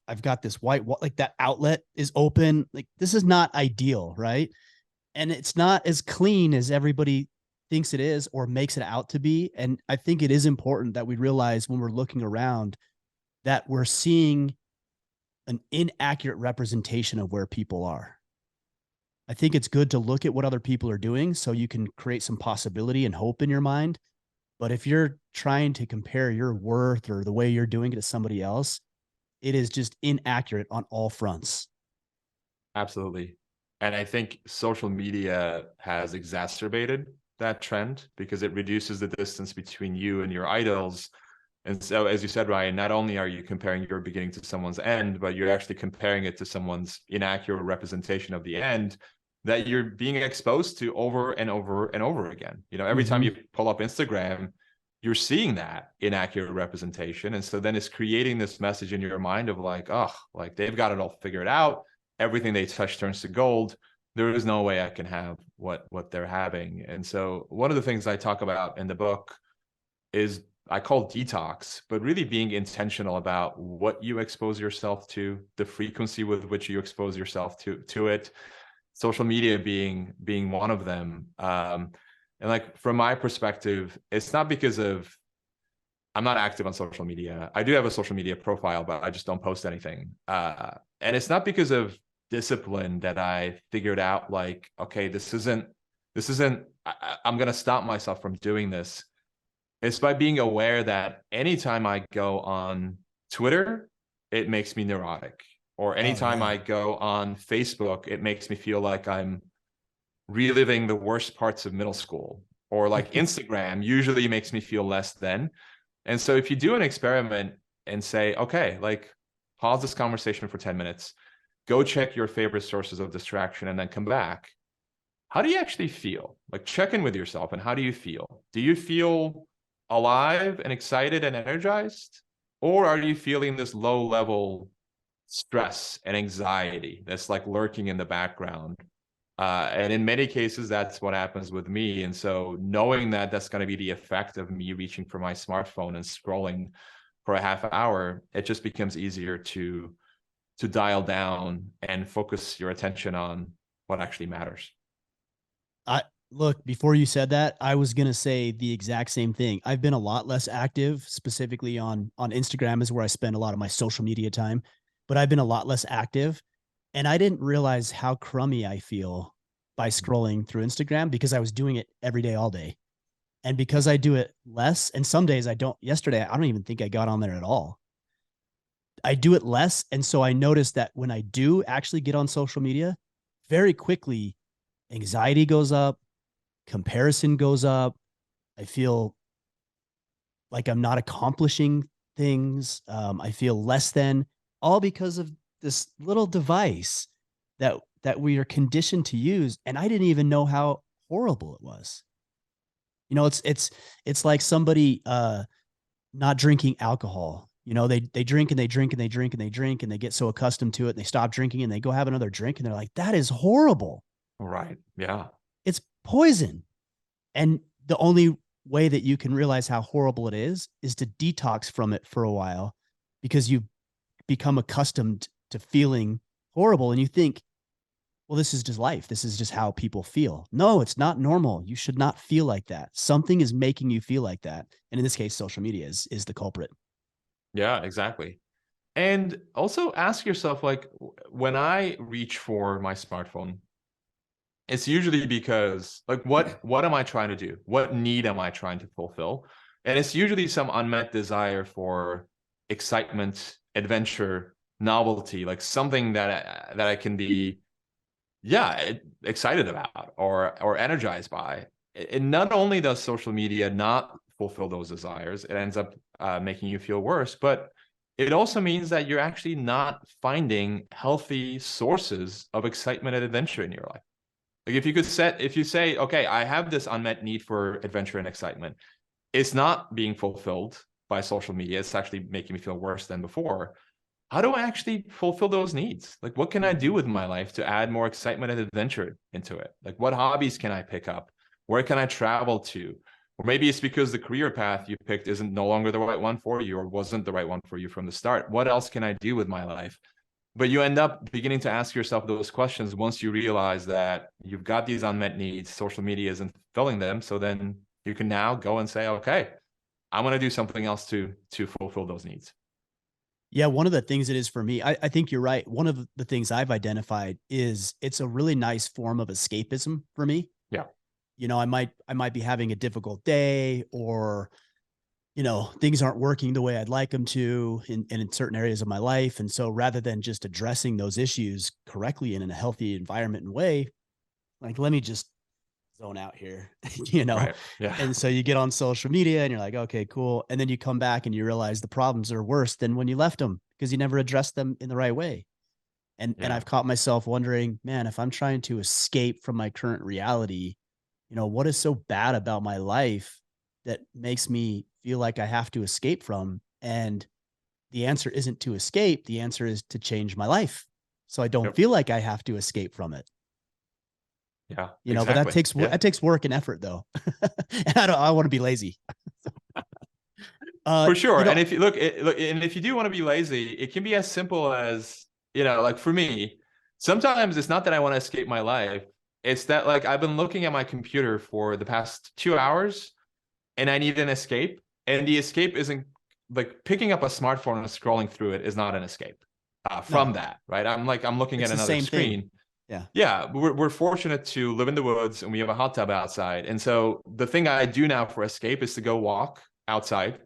I've got this white wall, like that outlet is open. Like this is not ideal, right? And it's not as clean as everybody thinks it is or makes it out to be. And I think it is important that we realize when we're looking around that we're seeing an inaccurate representation of where people are. I think it's good to look at what other people are doing so you can create some possibility and hope in your mind. But if you're trying to compare your worth or the way you're doing it to somebody else, it is just inaccurate on all fronts. Absolutely. And I think social media has exacerbated that trend because it reduces the distance between you and your idols. And so, as you said, Ryan, not only are you comparing your beginning to someone's end, but you're actually comparing it to someone's inaccurate representation of the end that you're being exposed to over and over and over again. Every time you pull up Instagram, you're seeing that inaccurate representation. And so then it's creating this message in your mind of like, oh, like they've got it all figured out. Everything they touch turns to gold. There is no way I can have what they're having. And so one of the things I talk about in the book is I call detox, but really being intentional about what you expose yourself to, the frequency with which you expose yourself to it, social media being one of them. And like from my perspective, it's not because I'm not active on social media. I do have a social media profile, but I just don't post anything. And it's not because of discipline that I figured out like, okay, this isn't, I'm going to stop myself from doing this. It's by being aware that anytime I go on Twitter, it makes me neurotic. Or anytime I go on Facebook, it makes me feel like I'm reliving the worst parts of middle school. Or like Instagram usually makes me feel less than. And so if you do an experiment and say, okay, like pause this conversation for 10 minutes, go check your favorite sources of distraction and then come back. How do you actually feel? Like check in with yourself and how do you feel? Do you feel alive and excited and energized? Or are you feeling this low level stress and anxiety that's like lurking in the background? And in many cases, that's what happens with me. And so knowing that that's going to be the effect of me reaching for my smartphone and scrolling for a half hour, it just becomes easier to dial down and focus your attention on what actually matters. Look, before you said that, I was going to say the exact same thing. I've been a lot less active, specifically on Instagram is where I spend a lot of my social media time, but I've been a lot less active. And I didn't realize how crummy I feel by scrolling through Instagram because I was doing it every day, all day. And because I do it less, and some days I don't, yesterday, I don't even think I got on there at all. I do it less. And so I noticed that when I do actually get on social media, very quickly, anxiety goes up, comparison goes up. I feel like I'm not accomplishing things. I feel less than, all because of this little device that we are conditioned to use. And I didn't even know how horrible it was. It's like somebody not drinking alcohol They drink and they drink and they drink and they drink and they get so accustomed to it and they stop drinking and they go have another drink and they're like, that is horrible. Right. Yeah. It's poison. And the only way that you can realize how horrible it is to detox from it for a while, because you've become accustomed to feeling horrible and you think, well, this is just life. This is just how people feel. No, it's not normal. You should not feel like that. Something is making you feel like that. And in this case, social media is the culprit. Yeah, exactly. And also ask yourself, like, when I reach for my smartphone, it's usually because, like, what am I trying to do? What need am I trying to fulfill? And it's usually some unmet desire for excitement, adventure, novelty, like something that I can be, yeah, excited about or energized by. And not only does social media not fulfill those desires, it ends up making you feel worse, but it also means that you're actually not finding healthy sources of excitement and adventure in your life. Like if you say, okay, I have this unmet need for adventure and excitement, it's not being fulfilled by social media. It's actually making me feel worse than before. How do I actually fulfill those needs? Like, what can I do with my life to add more excitement and adventure into it? Like, what hobbies can I pick up? Where can I travel to? Or maybe it's because the career path you picked isn't no longer the right one for you or wasn't the right one for you from the start. What else can I do with my life? But you end up beginning to ask yourself those questions once you realize that you've got these unmet needs, social media isn't filling them. So then you can now go and say, okay, I want to do something else to fulfill those needs. Yeah, one of the things it is for me, I think you're right. One of the things I've identified is it's a really nice form of escapism for me. Yeah. I might be having a difficult day, or things aren't working the way I'd like them to in certain areas of my life. And so rather than just addressing those issues correctly and in a healthy environment and way, like, let me just zone out here, Right. Yeah. And so you get on social media and you're like, okay, cool. And then you come back and you realize the problems are worse than when you left them because you never addressed them in the right way. And Yeah. I've caught myself wondering, man, if I'm trying to escape from my current reality, what is so bad about my life that makes me feel like I have to escape from? And the answer isn't to escape. The answer is to change my life. So I don't Yep. feel like I have to escape from it. Yeah. But that Exactly. takes Yeah. that takes work and effort though. And I want to be lazy. uh, For sure. you know, And if you look, and if you do want to be lazy, it can be as simple as, like for me, sometimes it's not that I want to escape my life. It's that, like, I've been looking at my computer for the past 2 hours and I need an escape. And the escape isn't, like, picking up a smartphone and scrolling through it is not an escape from no, that, right? I'm looking it's at the another same thing. screen. Yeah. Yeah, we're fortunate to live in the woods and we have a hot tub outside. And so the thing I do now for escape is to go walk outside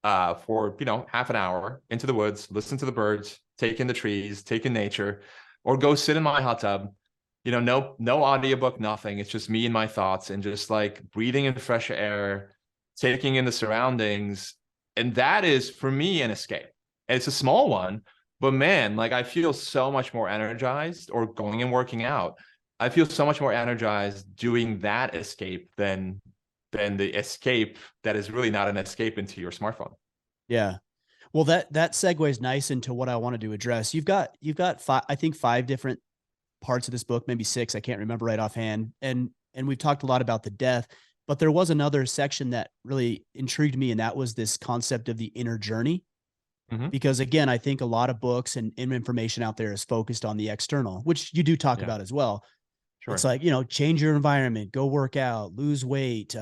for, half an hour into the woods, listen to the birds, take in the trees, take in nature, or go sit in my hot tub. No audiobook, nothing. It's just me and my thoughts and just, like, breathing in fresh air, taking in the surroundings. And that is for me an escape. And it's a small one, but man, like, I feel so much more energized, or going and working out. I feel so much more energized doing that escape than the escape that is really not an escape into your smartphone. Yeah. Well, that segues nice into what I wanted to address. You've got five, I think, five different parts of this book, maybe six. I can't remember right offhand. And we've talked a lot about the death, but there was another section that really intrigued me, and that was this concept of the inner journey. Mm-hmm. Because again, I think a lot of books and information out there is focused on the external, which you do talk Yeah, about as well. It's sure. like, change your environment, go work out, lose weight,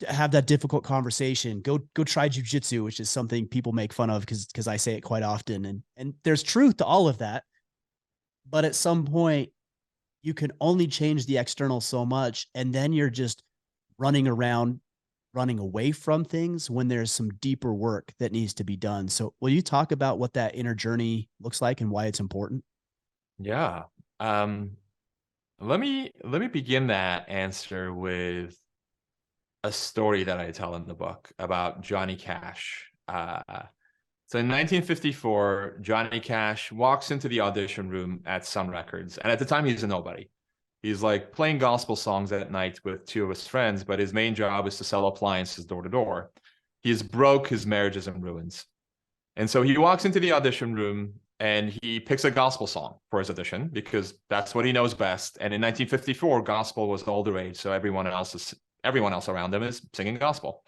have that difficult conversation, go try jujitsu, which is something people make fun of because I say it quite often. And there's truth to all of that. But at some point, you can only change the external so much. And then you're just running around, running away from things when there's some deeper work that needs to be done. So will you talk about what that inner journey looks like and why it's important? Yeah. Um, let me begin that answer with a story that I tell in the book about Johnny Cash. So in 1954, Johnny Cash walks into the audition room at Sun Records, and at the time he's a nobody. He's, like, playing gospel songs at night with two of his friends, but his main job is to sell appliances door to door. He's broke, his marriage is in ruins. And so he walks into the audition room and he picks a gospel song for his audition because that's what he knows best. And in 1954, gospel was all the rage. So everyone else around him is singing gospel.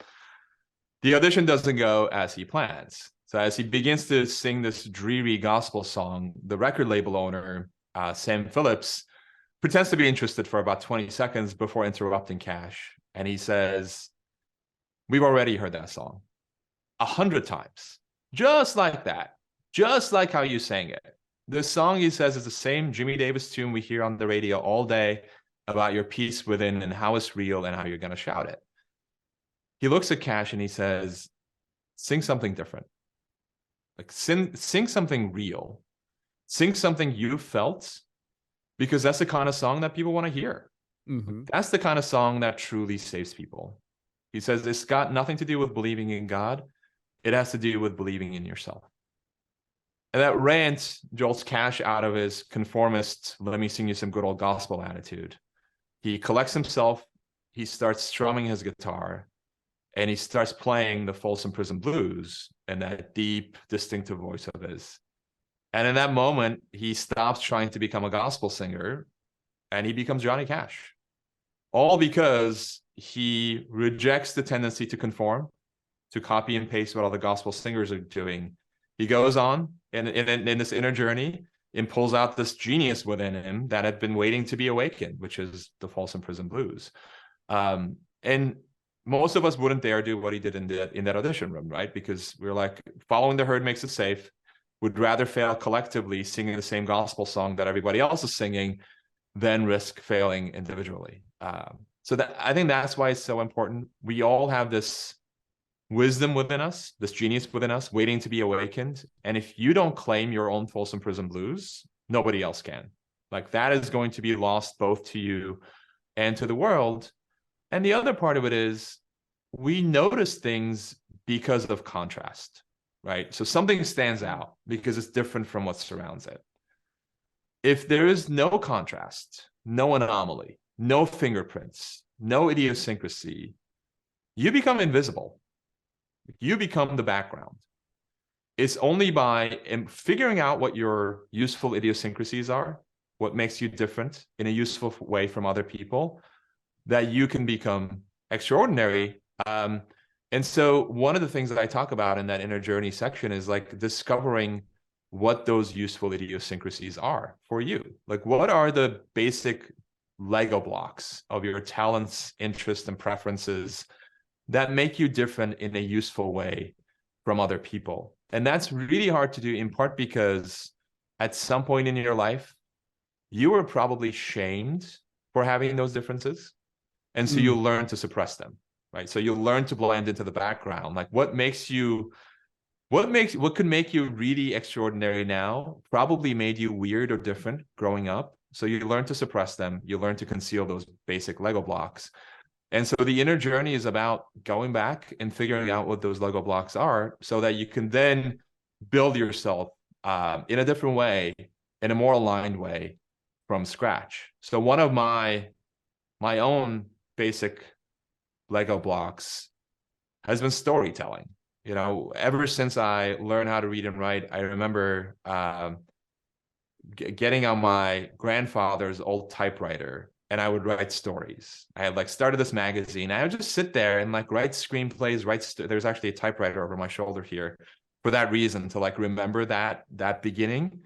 The audition doesn't go as he plans. So as he begins to sing this dreary gospel song, the record label owner, Sam Phillips, pretends to be interested for about 20 seconds before interrupting Cash. And he says, "We've already heard that song 100 times, just like that, just like how you sang it. The song," he says, "is the same Jimmy Davis tune we hear on the radio all day about your peace within and how it's real and how you're going to shout it." He looks at Cash and he says, "Sing something different. Like sing something real. Sing something you felt, because that's the kind of song that people want to hear. Mm-hmm. That's the kind of song that truly saves people." He says it's got nothing to do with believing in God. It has to do with believing in yourself. And that rant jolts Cash out of his conformist, let me sing you some good old gospel attitude. He collects himself, he starts strumming his guitar, and he starts playing the Folsom Prison Blues in that deep, distinctive voice of his. And in that moment, he stops trying to become a gospel singer and he becomes Johnny Cash. All because he rejects the tendency to conform, to copy and paste what all the gospel singers are doing. He goes on in this inner journey and pulls out this genius within him that had been waiting to be awakened, which is the Folsom Prison Blues. And most of us wouldn't dare do what he did in that audition room, right? Because we're like, following the herd makes it safe. Would rather fail collectively singing the same gospel song that everybody else is singing than risk failing individually. So that, I think that's why it's so important. We all have this wisdom within us, this genius within us, waiting to be awakened. And if you don't claim your own Folsom Prison Blues, nobody else can. Like, that is going to be lost both to you and to the world. And the other part of it is we notice things because of contrast, right? So something stands out because it's different from what surrounds it. If there is no contrast, no anomaly, no fingerprints, no idiosyncrasy, you become invisible. You become the background. It's only by figuring out what your useful idiosyncrasies are, what makes you different in a useful way from other people, that you can become extraordinary. And so one of the things that I talk about in that inner journey section is like discovering what those useful idiosyncrasies are for you. Like, what are the basic Lego blocks of your talents, interests, and preferences that make you different in a useful way from other people? And that's really hard to do, in part because at some point in your life, you were probably shamed for having those differences. And so you'll learn to suppress them, right? So you'll learn to blend into the background. Like, what could make you really extraordinary now probably made you weird or different growing up. So you learn to suppress them. You learn to conceal those basic Lego blocks. And so the inner journey is about going back and figuring out what those Lego blocks are so that you can then build yourself in a different way, in a more aligned way from scratch. So one of my own basic Lego blocks has been storytelling. You know, ever since I learned how to read and write, I remember getting on my grandfather's old typewriter and I would write stories. I had like started this magazine. I would just sit there and like write screenplays, there's actually a typewriter over my shoulder here for that reason, to like remember that beginning.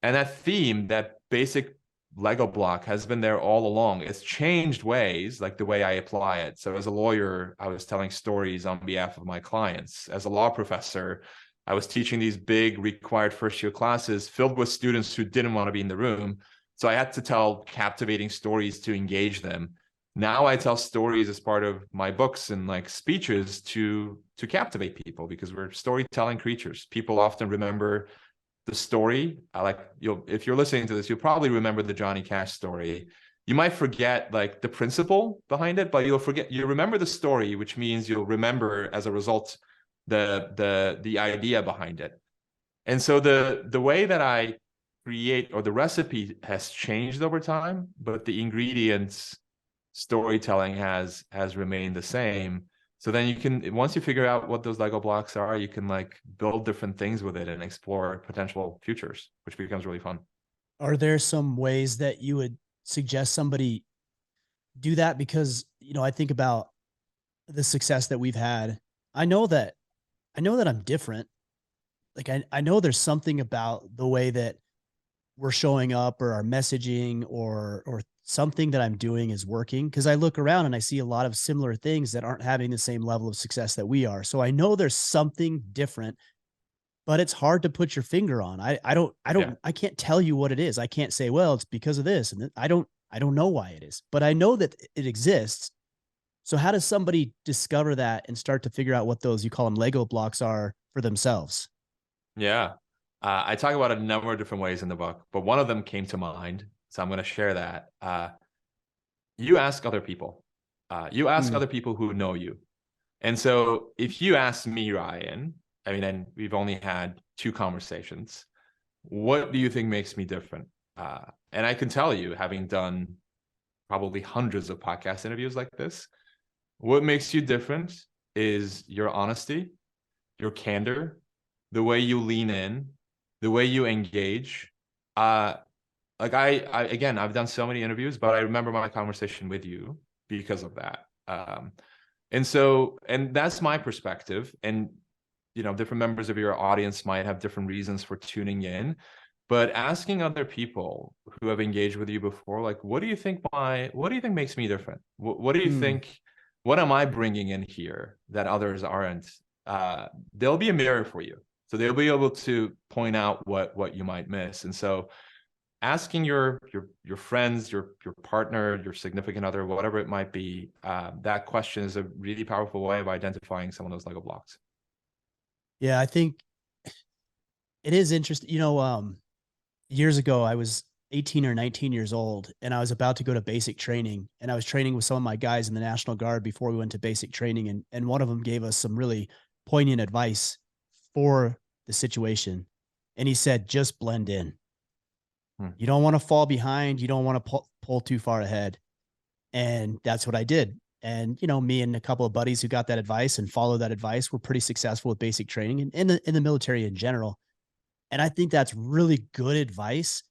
And that theme, that basic Lego block, has been there all along. It's changed ways, like the way I apply it. So as a lawyer, I was telling stories on behalf of my clients. As a law professor, I was teaching these big required first-year classes filled with students who didn't want to be in the room. So I had to tell captivating stories to engage them. Now I tell stories as part of my books and like speeches to captivate people, because we're storytelling creatures. People often remember the story. If you're listening to this, you'll probably remember the Johnny Cash story. You might forget like the principle behind it, but you'll remember the story, which means you'll remember as a result the idea behind it. And so the way that I create, or the recipe, has changed over time, but the ingredients, storytelling, has remained the same. So then you can, once you figure out what those Lego blocks are, you can like build different things with it and explore potential futures, which becomes really fun. Are there some ways that you would suggest somebody do that? Because, I think about the success that we've had. I know that I'm different. Like I know there's something about the way that we're showing up or our messaging or something that I'm doing is working, because I look around and I see a lot of similar things that aren't having the same level of success that we are. So I know there's something different, but it's hard to put your finger on. Yeah. I can't tell you what it is. I can't say, well, it's because of this. And I don't know why it is, but I know that it exists. So how does somebody discover that and start to figure out what those, you call them Lego blocks, are for themselves? Yeah. I talk about a number of different ways in the book, but one of them came to mind. So I'm going to share that. You ask other people. You ask Hmm. other people who know you. And so if you ask me, Ryan, I mean, and we've only had 2 conversations, what do you think makes me different? And I can tell you, having done probably hundreds of podcast interviews like this, what makes you different is your honesty, your candor, the way you lean in, the way you engage. Like I again, I've done so many interviews, but I remember my conversation with you because of that. And that's my perspective. And different members of your audience might have different reasons for tuning in. But asking other people who have engaged with you before, like, what do you think makes me different? What do you Hmm. think? What am I bringing in here that others aren't? They'll be a mirror for you, so they'll be able to point out what you might miss. And so, asking your friends, your partner, your significant other, whatever it might be, that question is a really powerful way of identifying some of those Lego blocks. Yeah, I think it is interesting. Years ago, I was 18 or 19 years old, and I was about to go to basic training, and I was training with some of my guys in the National Guard before we went to basic training. And one of them gave us some really poignant advice for the situation. And he said, just blend in. Hmm. You don't want to fall behind. You don't want to pull too far ahead. And that's what I did. And, me and a couple of buddies who got that advice and followed that advice were pretty successful with basic training and in the military in general. And I think that's really good advice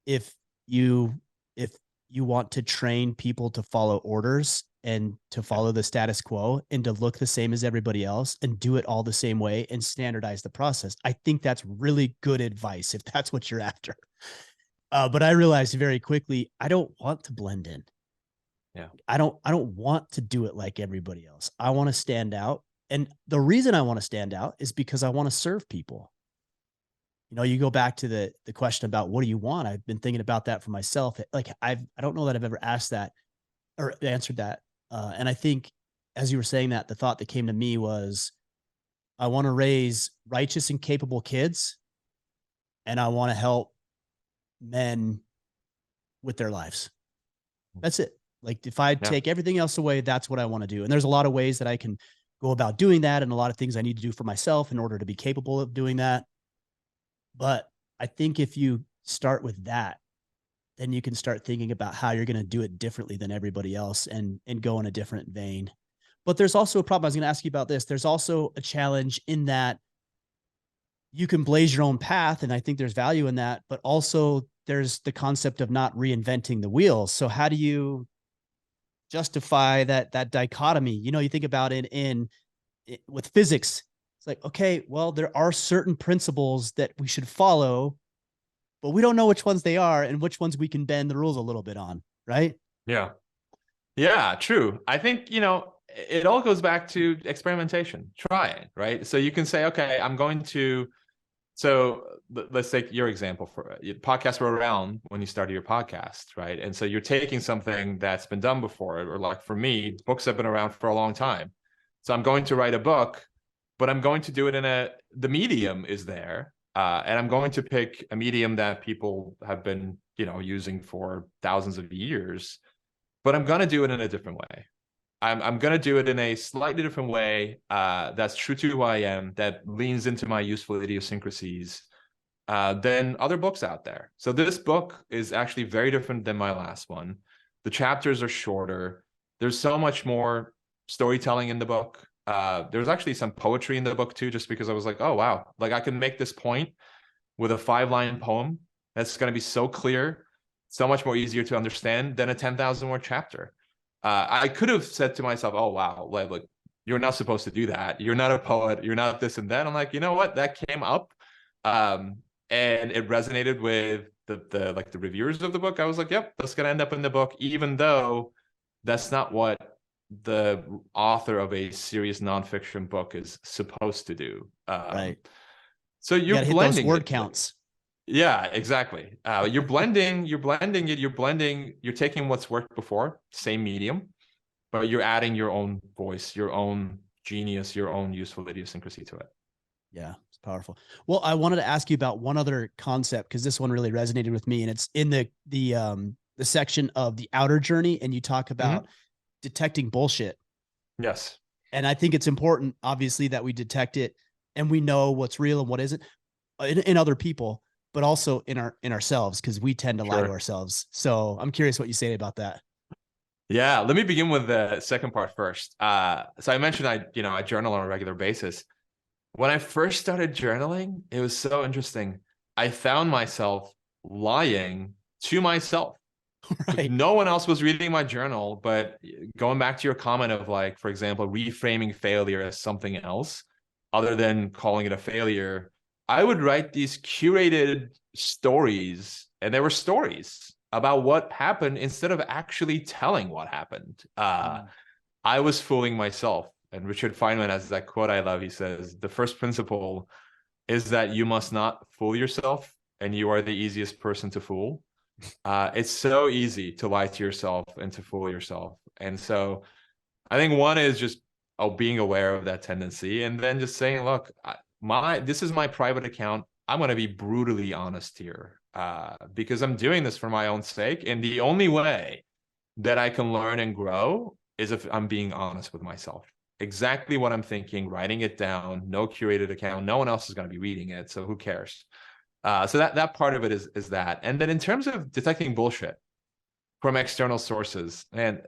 if you if you want to train people to follow orders and to Yeah. follow the status quo and to look the same as everybody else and do it all the same way and standardize the process. I think that's really good advice if that's what you're after. But I realized very quickly, I don't want to blend in. Yeah. I don't want to do it like everybody else. I want to stand out. And the reason I want to stand out is because I want to serve people. You go back to the question about what do you want? I've been thinking about that for myself. Like I don't know that I've ever asked that or answered that. And I think as you were saying that, the thought that came to me was I want to raise righteous and capable kids, and I want to help men with their lives. That's it. Like if I Yeah. take everything else away, that's what I want to do. And there's a lot of ways that I can go about doing that, and a lot of things I need to do for myself in order to be capable of doing that. But I think if you start with that, then you can start thinking about how you're going to do it differently than everybody else and go in a different vein. But there's also a problem. I was going to ask you about this. There's also a challenge in that you can blaze your own path, and I think there's value in that, but also there's the concept of not reinventing the wheel. So how do you justify that dichotomy? You think about it in with physics. It's like, okay, well, there are certain principles that we should follow, but we don't know which ones they are and which ones we can bend the rules a little bit on, right? Yeah. Yeah, true. I think, it all goes back to experimentation, trying, right? So you can say, okay, I'm going to, so let's take your example for it. Podcasts were around when you started your podcast, right? And so you're taking something that's been done before, or like for me, books have been around for a long time. So I'm going to write a book, but I'm going to do it the medium is there. And I'm going to pick a medium that people have been, using for thousands of years, but I'm going to do it in a different way. I'm going to do it in a slightly different way that's true to who I am, that leans into my useful idiosyncrasies than other books out there. So this book is actually very different than my last one. The chapters are shorter. There's so much more storytelling in the book. There's actually some poetry in the book too, just because I was like, oh wow, like I can make this point with a 5-line poem that's going to be so clear, so much more easier to understand than a 10,000 word chapter. I could have said to myself, oh wow, like you're not supposed to do that, you're not a poet, you're not this and that. I'm like, you know what, that came up, and it resonated with the like the reviewers of the book. I was like, yep, that's going to end up in the book, even though that's not what the author of a serious nonfiction book is supposed to do. Right. So You you're got to hit those blending word it. counts. Yeah, exactly. You're blending it, you're taking what's worked before, same medium, but you're adding your own voice, your own genius, your own useful idiosyncrasy to it. Yeah, it's powerful. Well, I wanted to ask you about one other concept because this one really resonated with me, and it's in the section of the outer journey, and you talk about detecting bullshit. Yes. And I think it's important, obviously, that we detect it and we know what's real and what isn't in other people, but also in ourselves, because we tend to lie to ourselves. So I'm curious what you say about that. Yeah, let me begin with the second part first. So I mentioned I journal on a regular basis. When I first started journaling, it was so interesting. I found myself lying to myself. Right. No one else was reading my journal, but going back to your comment of, like, for example, reframing failure as something else other than calling it a failure, I would write these curated stories, and they were stories about what happened instead of actually telling what happened. I was fooling myself. And Richard Feynman has that quote I love. He says, the first principle is that you must not fool yourself, and you are the easiest person to fool. It's so easy to lie to yourself and to fool yourself. And so I think one is just being aware of that tendency, and then just saying, look, this is my private account. I'm going to be brutally honest here, because I'm doing this for my own sake. And the only way that I can learn and grow is if I'm being honest with myself. Exactly what I'm thinking, writing it down, no curated account. No one else is going to be reading it, so who cares? So that part of it is that. And then in terms of detecting bullshit from external sources, and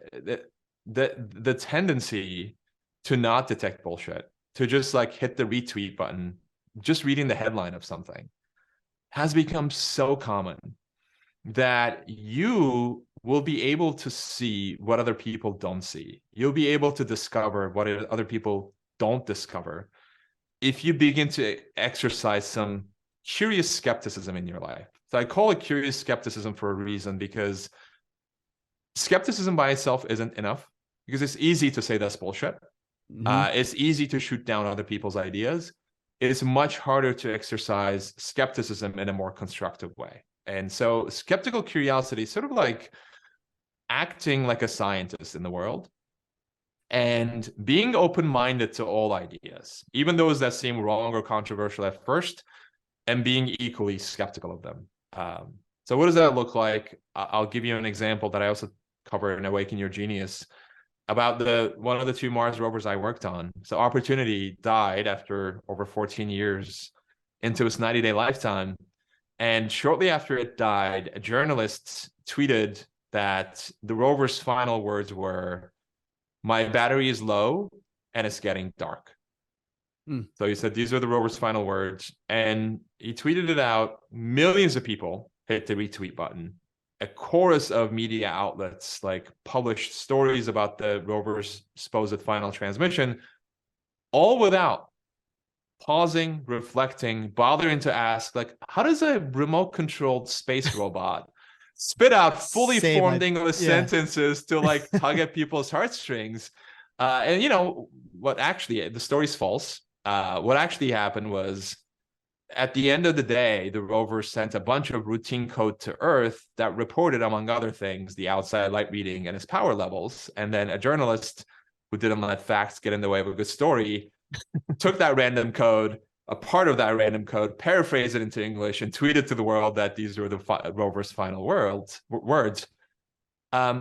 the tendency to not detect bullshit, to just like hit the retweet button, just reading the headline of something, has become so common that you will be able to see what other people don't see. You'll be able to discover what other people don't discover if you begin to exercise some curious skepticism in your life. So I call it curious skepticism for a reason, because skepticism by itself isn't enough, because it's easy to say that's bullshit. It's easy to shoot down other people's ideas. It's much harder to exercise skepticism in a more constructive way. And so skeptical curiosity is sort of like acting like a scientist in the world and being open-minded to all ideas, even those that seem wrong or controversial at first, and being equally skeptical of them. So what does that look like? I'll give you an example that I also cover in Awaken Your Genius about one of the 2 Mars rovers I worked on. So Opportunity died after over 14 years into its 90-day lifetime. And shortly after it died, journalists tweeted that the rover's final words were, "My battery is low and it's getting dark." So he said, these are the rover's final words. And he tweeted it out. Millions of people hit the retweet button. A chorus of media outlets like published stories about the rover's supposed final transmission, all without pausing, reflecting, bothering to ask, like, how does a remote controlled space robot spit out fully formed English sentences to like tug at people's heartstrings? And what actually, the story's false. What actually happened was, at the end of the day, the rover sent a bunch of routine code to Earth that reported, among other things, the outside light reading and its power levels. And then a journalist who didn't let facts get in the way of a good story took that random code, a part of that random code, paraphrased it into English, and tweeted to the world that these were the rover's final words.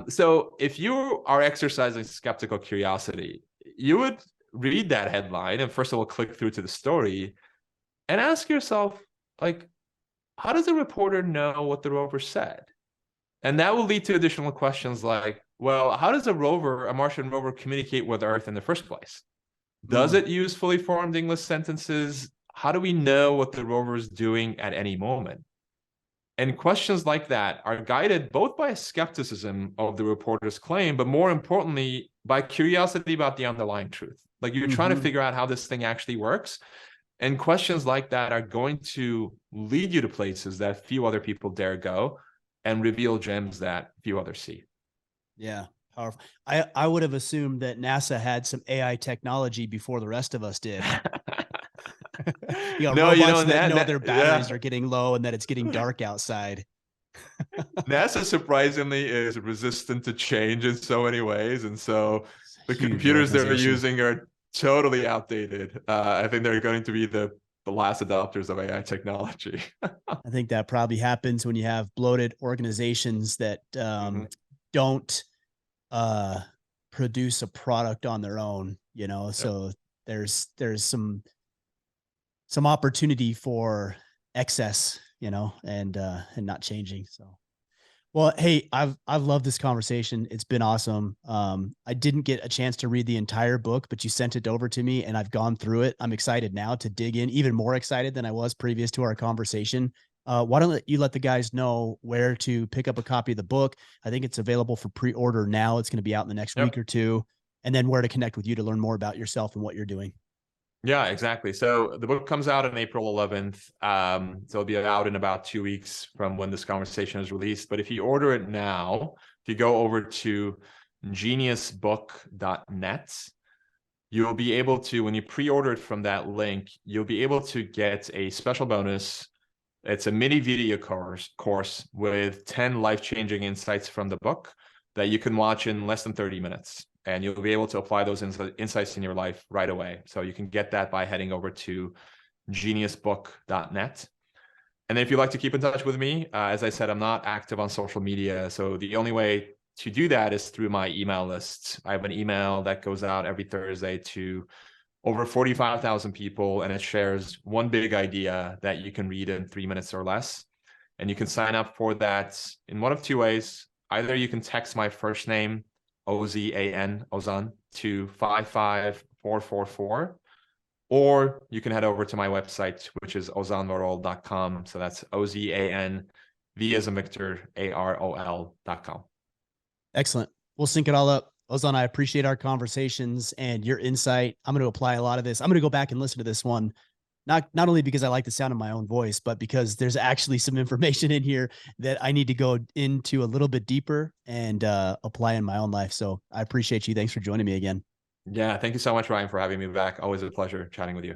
So if you are exercising skeptical curiosity, you would read that headline and first of all click through to the story and ask yourself, like, how does the reporter know what the rover said? And that will lead to additional questions like, well, how does a Martian rover, communicate with Earth in the first place? Does Mm. it use fully formed English sentences? How do we know what the rover is doing at any moment? And questions like that are guided both by skepticism of the reporter's claim, but more importantly, by curiosity about the underlying truth. Like, you're trying to Mm-hmm. figure out how this thing actually works. And questions like that are going to lead you to places that few other people dare go, and reveal gems that few others see. Yeah, powerful. I would have assumed that NASA had some AI technology before the rest of us did. You got No, you robots know, that know their batteries yeah, are getting low and that it's getting dark outside. NASA surprisingly is resistant to change in so many ways, and so the Huge computers they're organization. using are totally outdated. I think they're going to be the last adopters of AI technology. I think that probably happens when you have bloated organizations that Mhm. don't uh, produce a product on their own, you know. Yep. So there's some opportunity for excess, you know, and not changing. So well, hey, I've loved this conversation. It's been awesome. I didn't get a chance to read the entire book, but you sent it over to me and I've gone through it. I'm excited now to dig in, even more excited than I was previous to our conversation. Why don't you let the guys know where to pick up a copy of the book? I think it's available for pre-order now. It's going to be out in the next week Yep. or two, and then where to connect with you to learn more about yourself and what you're doing. Yeah, exactly. So the book comes out on April 11th. So it'll be out in about 2 weeks from when this conversation is released. But if you order it now, if you go over to geniusbook.net, you'll be able to, when you pre-order it from that link, you'll be able to get a special bonus. It's a mini video course with 10 life-changing insights from the book that you can watch in less than 30 minutes. And you'll be able to apply those insights in your life right away. So you can get that by heading over to geniusbook.net. And then if you'd like to keep in touch with me, as I said, I'm not active on social media. So the only way to do that is through my email list. I have an email that goes out every Thursday to over 45,000 people, and it shares one big idea that you can read in 3 minutes or less. And you can sign up for that in one of two ways. Either you can text my first name, Ozan, Ozan, to 55444, or you can head over to my website, which is ozanvarol.com. So that's Ozan, V as in Victor, AROL.com. Excellent. We'll sync it all up. Ozan, I appreciate our conversations and your insight. I'm going to apply a lot of this. I'm going to go back and listen to this one, not only because I like the sound of my own voice, but because there's actually some information in here that I need to go into a little bit deeper and apply in my own life. So I appreciate you. Thanks for joining me again. Yeah, thank you so much, Ryan, for having me back. Always a pleasure chatting with you.